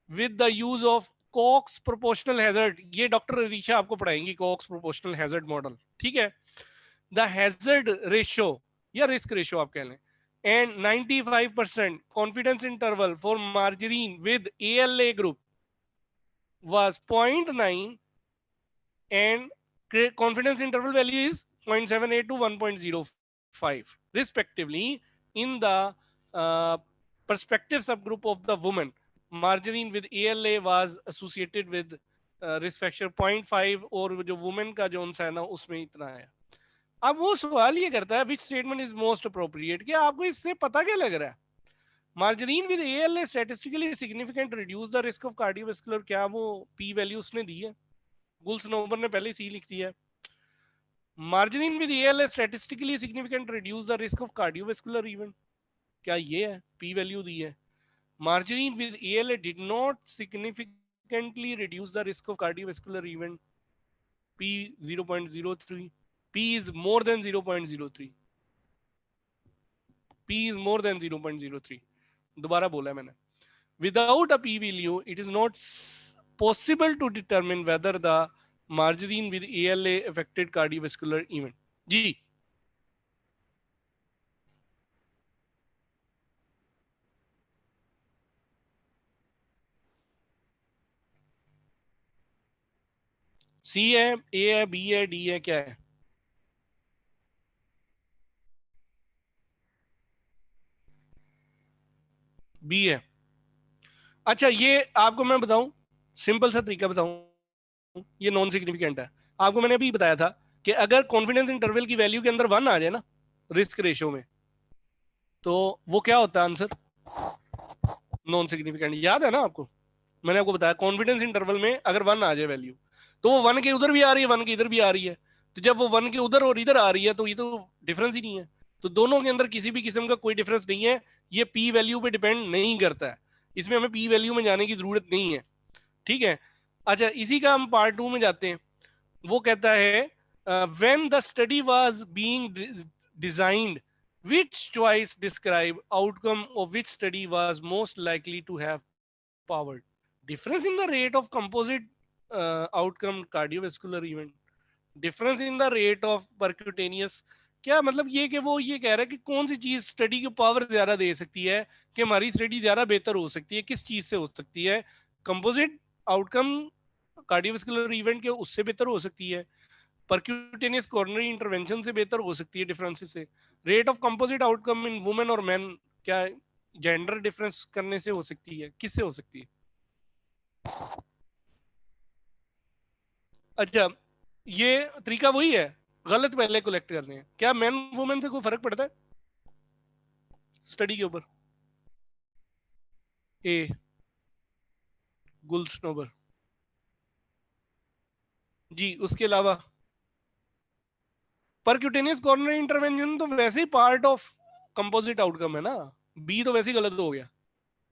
with the use of Cox proportional hazard. ये डॉक्टर रीशा आपको पढ़ाएंगी, कॉक्स प्रोपोर्शनल हैजर्ड मॉडल, ठीक है। द हैजर्ड रेशियो या रिस्क रेशियो आप कह लें, and 95% confidence interval for margarine with ALA group was 0.9 and confidence interval value is 0.78 to 1.05 respectively. In the perspective subgroup of the woman, margarine with ALA was associated with risk factor 0.5 और जो women का जो है ना उसमें इतना है। अब वो सवाल ये करता है which statement is most appropriate, कि आपको इससे पता क्या लग रहा है, margarine with ALA statistically significant reduce the risk of cardiovascular, क्या वो पी वैल्यू उसने दी है? गुलसनोबर ने पहले सी लिख दिया है, मार्जिनिन with ALA statistically significant reduce the risk of cardiovascular event, क्या ये है? पी वैल्यू दी है। मार्जिनिन with ALA did not significantly reduce the risk of cardiovascular event, P 0.03, P is more than 0.03, P is more than 0.03। दोबारा बोला है मैंने, without a p value it is not possible to determine whether the margarine with ALA affected cardiovascular event। जी, सी है, ए है, B है, D है, क्या है? बी है। अच्छा, ये आपको मैं बताऊं, सिंपल सा तरीका बताऊं, ये नॉन सिग्निफिकेंट है। आपको मैंने अभी बताया था कि अगर कॉन्फिडेंस इंटरवल की वैल्यू के अंदर 1 आ जाए ना रिस्क रेशियो में, तो वो क्या होता है आंसर? Non significant. याद है ना आपको, मैंने आपको बताया कॉन्फिडेंस इंटरवल में अगर 1 आ जाए वैल्यू, तो वो 1 के उधर भी आ रही है, 1 के इधर भी आ रही है। तो जब वो 1 के उधर और इधर आ रही है, तो ये तो डिफरेंस ही नहीं है। तो दोनों के अंदर किसी भी किस्म का कोई डिफरेंस नहीं है, ये पी वैल्यू पे डिपेंड नहीं करता है, इसमें हमें पी वैल्यू में जाने की जरूरत नहीं है, ठीक है। अच्छा, इसी का हम पार्ट 2 में जाते हैं। वो कहता है when the study was being designed, which choice describe outcome of which study was most likely to have powered difference in the rate of composite outcome cardiovascular event, difference in the rate of percutaneous क्या मतलब ये कि वो ये कह रहा है कि कौन सी चीज स्टडी की पावर ज्यादा दे सकती है, कि हमारी स्टडी ज्यादा बेहतर हो सकती है, किस चीज से हो सकती है? कंपोजिट आउटकम कार्डियोवास्कुलर इवेंट के उससे बेहतर हो सकती है, परक्यूटेनियस कोरोनरी इंटरवेंशन से बेहतर हो सकती है डिफरेंसेस से, rate of composite outcome in women और मेन क्या जेंडर डिफरेंस करने से हो सकती है, किससे हो सकती है? अच्छा, ये तरीका वही है, गलत पहले कलेक्ट करने हैं। क्या मेन वुमेन से कोई फर्क पड़ता है स्टडी के ऊपर? ए गुल्सनोबर जी। उसके अलावा परक्यूटेनियस कॉर्नरी इंटरवेंशन तो वैसे ही पार्ट ऑफ कंपोजिट आउटकम है ना, बी तो वैसे ही गलत हो गया।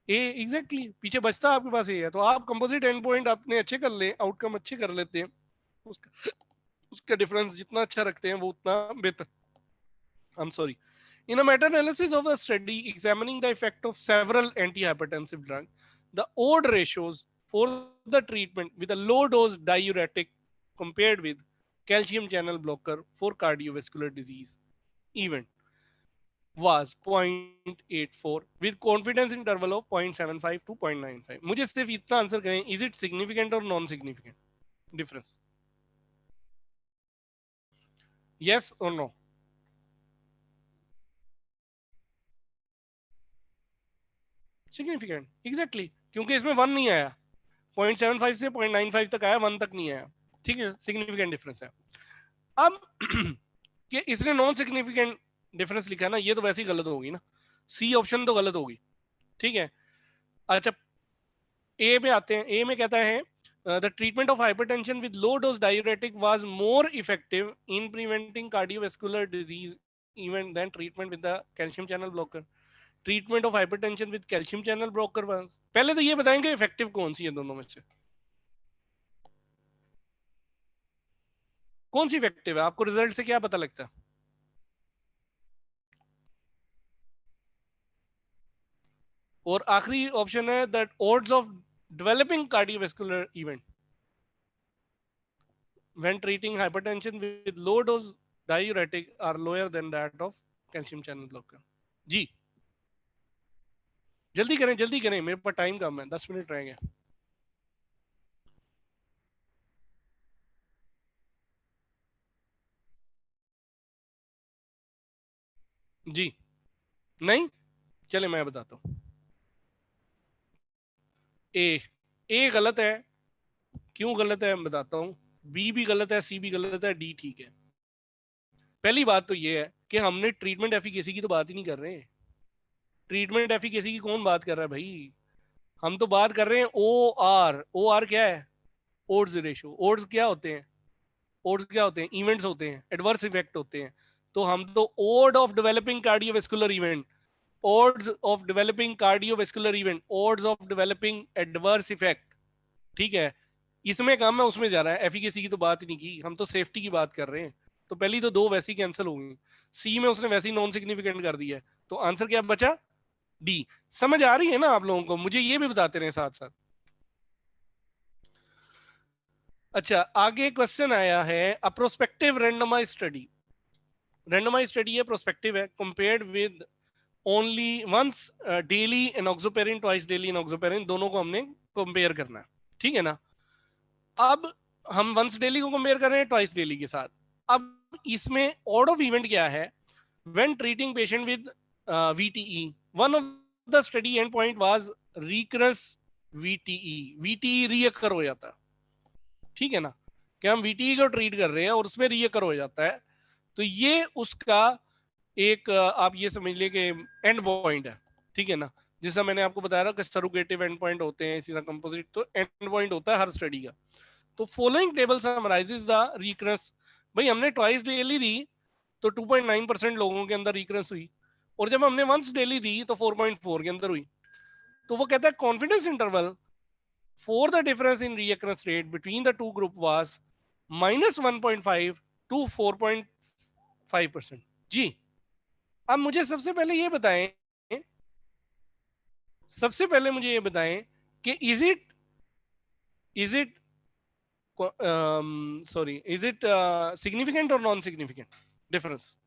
ए एग्जैक्टली exactly, पीछे बचता आपके पास ए है, तो आप कंपोजिट एंड पॉइंट अपने अच्छे कर ले, आउटकम अच्छे कर लेते हैं, उसका उसका डिफरेंस जितना अच्छा रखते हैं वो उतना बेहतर। I am sorry. In a meta-analysis of a study examining the effect of several antihypertensive drugs, the odd ratios for the treatment with a low-dose diuretic compared with calcium channel blocker for cardiovascular disease event was 0.84 with confidence interval of 0.75 to 0.95. मुझे सिर्फ इतना answer करें, is it significant or non-significant difference? Yes or no? Significant, exactly, क्योंकि इसमें one नहीं आया, 0.75 से 0.95 तक आया, वन तक नहीं आया। ठीक है, सिग्निफिकेंट डिफरेंस है। अब कि इसने नॉन सिग्निफिकेंट डिफरेंस लिखा ना, ये तो वैसे ही गलत होगी ना, सी ऑप्शन तो गलत होगी। ठीक है, अच्छा ए पे आते हैं। ए में कहता है the treatment of hypertension with low dose diuretic was more effective in preventing cardiovascular disease even than treatment with the calcium channel blocker. Treatment of hypertension with calcium channel blocker was, पहले तो ये बताएंगे effective कौन सी है दोनों में से, कौन सी इफेक्टिव है? आपको रिजल्ट से क्या पता लगता है? और आखिरी ऑप्शन है that odds of developing cardiovascular event when treating hypertension with low dose diuretic are lower than that of calcium channel blocker। जी जल्दी करें, मेरे पास टाइम कम है, 10 मिनट रहेंगे। जी नहीं, चले मैं बताता हूँ। ए ए गलत है, क्यों गलत है मैं बताता हूँ। बी भी गलत है, सी भी गलत है, डी ठीक है। पहली बात तो ये है कि हमने ट्रीटमेंट एफिकेसी की तो बात ही नहीं कर रहे। ट्रीटमेंट एफिकेसी की कौन बात कर रहा है भाई? हम तो बात कर रहे हैं ओ आर। ओ आर क्या है? Odds ratio. ओड्स क्या होते हैं? ओड्स क्या होते हैं? इवेंट्स होते हैं, एडवर्स इफेक्ट होते हैं। तो हम तो odd of developing cardiovascular event, odds of developing cardiovascular event, odds of developing adverse effect, ठीक है, इसमें कम है उसमें जा रहा है। एफिकेसी की तो बात ही नहीं की, हम तो सेफ्टी की बात कर रहे हैं। तो पहली तो दो वैसे ही कैंसिल हो गई, सी में उसने वैसे ही नॉन सिग्निफिकेंट कर दिया है, तो आंसर क्या बचा? डी। समझ आ रही है ना आप लोगों को? मुझे ये भी बताते रहे साथ साथ। अच्छा, आगे क्वेश्चन आया है a prospective randomize study. Randomize study है, प्रोस्पेक्टिव है, compared with only once daily enoxaparin, twice daily enoxaparin, दोनों को हमने कंपेयर करना है। ठीक है ना? अब हम वंस डेली को कंपेयर कर रहे हैं ट्वाइस डेली के साथ। अब इसमें ऑड ऑफ इवेंट क्या है? When treating patient with VTE, one of the study end point was recurrence VTE. VTE reoccur हो जाता है, ठीक है ना, कि हम वीटीई को ट्रीट कर रहे हैं और उसमें रीअकर हो जाता है, तो ये उसका एक आप ये समझ लिए कि एंड पॉइंट है। ठीक है ना, जैसा मैंने आपको बताया ना कि सरोगेटिव एंड पॉइंट होते हैं, इसी तरह कंपोजिट तो एंड पॉइंट होता है हर स्टडी का। तो following table summarises the recurrence. भाई हमने ट्वाइस डेली दी तो 2.9% लोगों के अंदर रिकरेंस हुई, और जब हमने वंस डेली दी तो 4.4 के अंदर हुई। तो वो कहता है confidence interval for the difference in reoccurrence rate between the two group was -1.5 to 4.5%। जी, अब मुझे सबसे पहले मुझे ये बताएं कि is it sorry, is it significant और नॉन सिग्निफिकेंट डिफरेंस?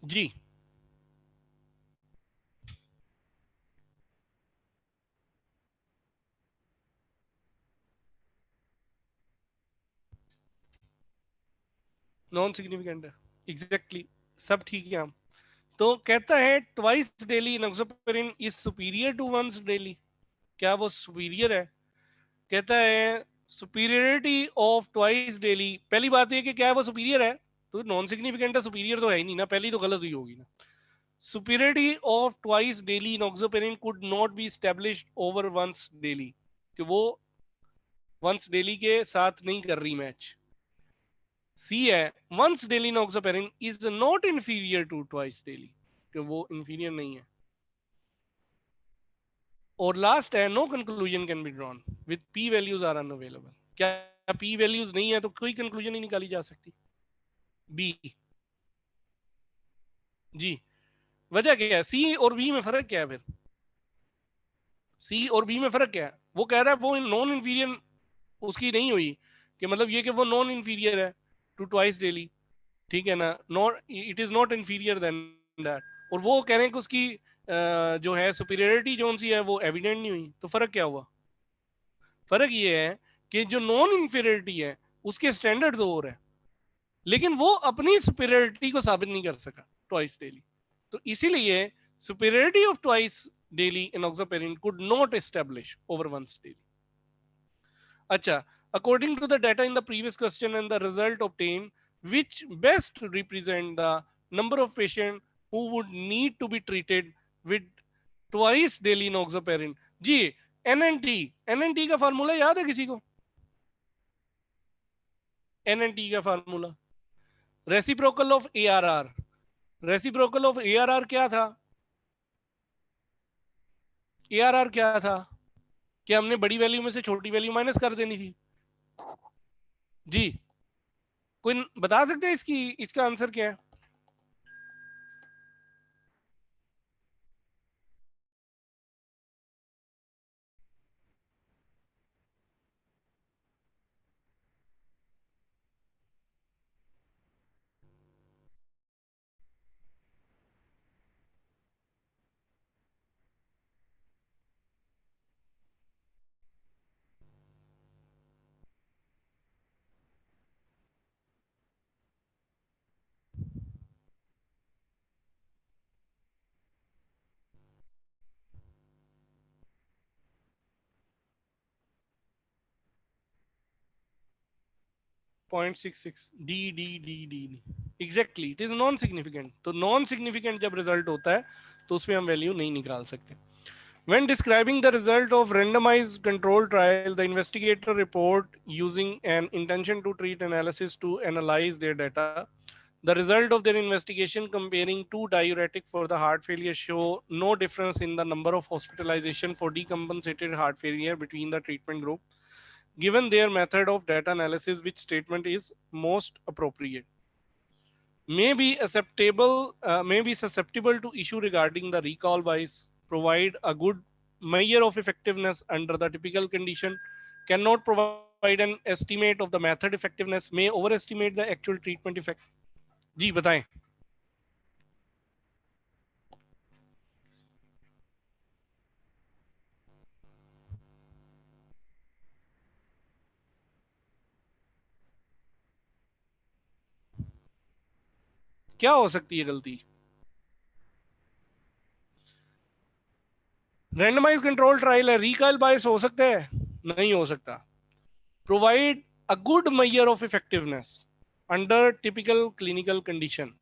जी नॉन सिग्निफिकेंट है, एग्जैक्टली सब ठीक है। हम तो कहता है twice daily enoxaparin is superior to once daily, क्या वो सुपीरियर है? कहता है सुपीरियरिटी ऑफ ट्वाइस डेली, पहली बात ये कि क्या है वो सुपीरियर है, तो नॉन सिग्निफिकेंट है, सुपीरियर तो है ही नहीं ना, पहली तो गलत हुई होगी ना। Superiority of twice daily enoxaparin could not be established over once daily, कि वो वंस डेली के साथ नहीं कर रही मैच। सी है once daily enoxaparin is not inferior to twice daily, कि वो इंफीरियर नहीं है। और लास्ट है no conclusion can be drawn with P values are unavailable, क्या पी वैल्यूज नहीं है तो कोई कंक्लूजन ही निकाली जा सकती? बी। जी वजह क्या है, सी और बी में फर्क क्या है फिर? सी और बी में फर्क क्या है? वो कह रहा है वो नॉन इंफीरियर उसकी नहीं हुई, कि मतलब ये कि वो नॉन इंफीरियर है टू ट्वाइस डेली, ठीक है ना, not it is not inferior than that. और वो कह रहे हैं कि उसकी जो है सुपीरियरिटी जो सी है वो एविडेंट नहीं हुई, तो फर्क क्या हुआ? फर्क ये है कि जो नॉन इंफीरियरिटी है उसके स्टैंडर्ड्स और है, लेकिन वो अपनी सुपीरियरिटी को साबित नहीं कर सका ट्वाइस डेली, तो इसीलिए superiority of twice daily enoxaparin could not establish over once daily. अच्छा, according to the data in the previous question and the result obtained, which best represent the number of patients who would need to be treated with twice daily noxaparin? जी एनएनटी, एनएनटी का formula याद है किसी को? एनएनटी का formula reciprocal of ARR, reciprocal of ARR क्या था? ARR क्या था? कि हमने बड़ी वैल्यू में से छोटी वैल्यू माइनस कर देनी थी। जी कोई बता सकते हैं इसकी, इसका आंसर क्या है? 0.66 D D D D exactly it is non significant. तो नॉन सिग्निफिकेंट जब रिजल्ट होता है तो उसमें हम वैल्यू नहीं निकाल सकते। When describing the result of randomized control trial, the investigator report using an intention to treat analysis to analyze their data. The result of their investigation comparing two diuretic for the heart failure show no difference in the number of hospitalization for decompensated heart failure between the treatment group. Given their method of data analysis, which statement is most appropriate? May be susceptible to issue regarding the recall bias, provide a good measure of effectiveness under the typical condition, cannot provide an estimate of the method effectiveness, may overestimate the actual treatment effect. जी बताएं क्या हो सकती है गलती? Randomise control trial है, recall बायस हो सकता है? नहीं हो सकता। Provide a good measure of effectiveness under typical clinical condition,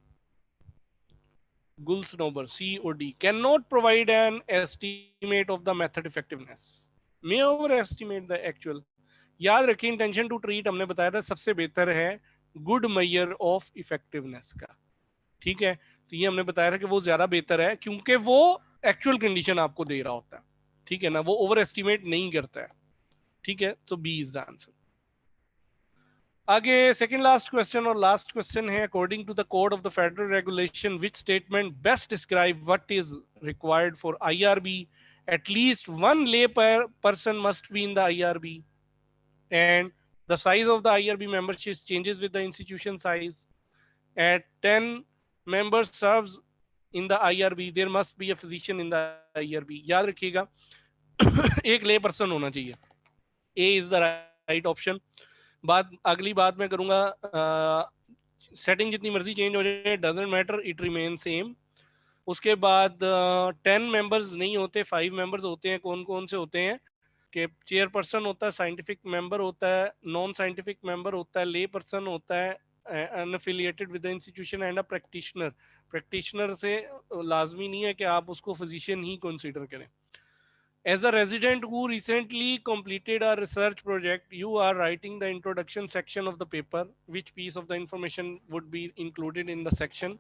Gulls number C or D cannot provide an estimate of the method effectiveness, may overestimate the actual। याद रखिए intention to treat हमने बताया था सबसे बेहतर है गुड मेजर ऑफ इफेक्टिवनेस का, ठीक है, तो ये हमने बताया था कि वो ज्यादा बेहतर है क्योंकि वो एक्चुअल कंडीशन आपको दे रहा होता है, ठीक है ना, वो ओवर एस्टिमेट नहीं करता है, ठीक है, so B is the answer. आगे सेकंड लास्ट क्वेश्चन, और लास्ट क्वेश्चन है according to the code of the federal regulation which statement best describe what is required for IRB, at least one lay person must be in the IRB, and the size of the IRB membership changes with the institution size. At 10 member serves in the IRB, there must be a physician in the IRB. याद रखिएगा एक ले person होना चाहिए. A is the right option. अगली बात मैं करूंगा, सेटिंग जितनी मर्जी चेंज हो जाए, doesn't matter, it remain same. उसके बाद 10 मेंबर्स नहीं होते, 5 मेंबर्स होते हैं. कौन कौन से होते हैं कि चेयरपर्सन होता है, साइंटिफिक मेंबर होता है, नॉन साइंटिफिक मेंबर होता है, ले पर्सन होता है, unaffiliated with the institution, and a practitioner. Practitioner से लाजमी नहीं है कि आप उसको फिजिशियन ही कंसीडर करें. As a resident who recently completed a research project, you are writing the introduction section of the paper. Which piece of the information would be included in the section?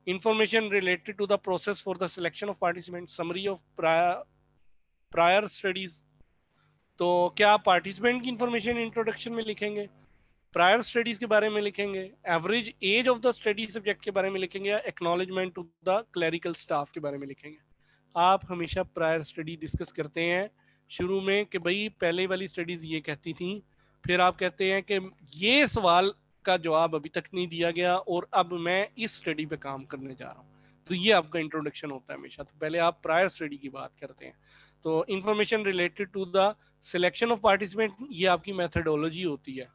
Information related to the process for the selection of participants, summary of prior studies. तो क्या participant की information introduction में लिखेंगे, prior studies के बारे में लिखेंगे, average age of the study subject के बारे में लिखेंगे, या acknowledgement to the clerical staff के बारे में लिखेंगे? आप हमेशा प्रायर स्टडी डिस्कस करते हैं शुरू में कि भाई पहले वाली स्टडीज ये कहती थी, फिर आप कहते हैं कि ये सवाल का जवाब अभी तक नहीं दिया गया और अब मैं इस स्टडी पे काम करने जा रहा हूँ. तो ये आपका इंट्रोडक्शन होता है हमेशा. तो पहले आप प्रायर स्टडी की बात करते हैं. तो information related to the selection of participant, ये आपकी मेथडोलॉजी होती है.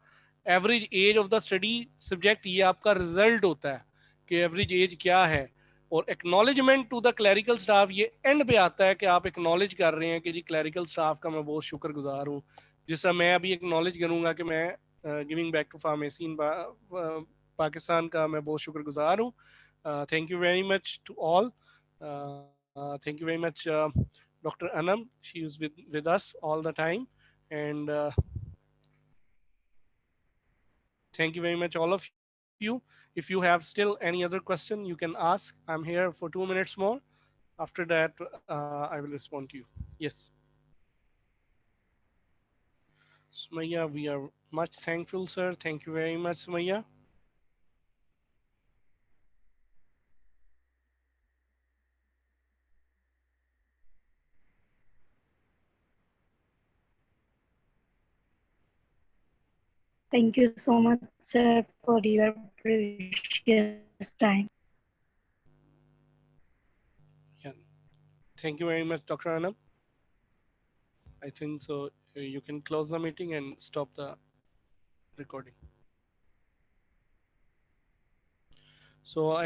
Average age of the study subject, ये आपका रिजल्ट होता है कि एवरेज एज क्या है. और acknowledgement to the clerical staff, ये एंड पे आता है कि आप एक्नॉलेज कर रहे हैं कि जी क्लरिकल स्टाफ का मैं बहुत शुक्रगुजार हूँ. जिस तरह मैं अभी एक्नॉलेज करूंगा कि मैं giving back to pharmacy in Pakistan का मैं बहुत शुक्रगुजार हूँ. Thank you very much to all. Thank you very much Dr. Anam. She is with us all the time. And thank you very much, all of you. If you have still any other question, you can ask. I'm here for 2 minutes more. After that, I will respond to you. Yes. Sumaya, we are much thankful, sir. Thank you very much, Sumaya. Thank you so much, sir, for your precious time. Yeah. Thank you very much, Dr. Anam. I think so. You can close the meeting and stop the recording. So I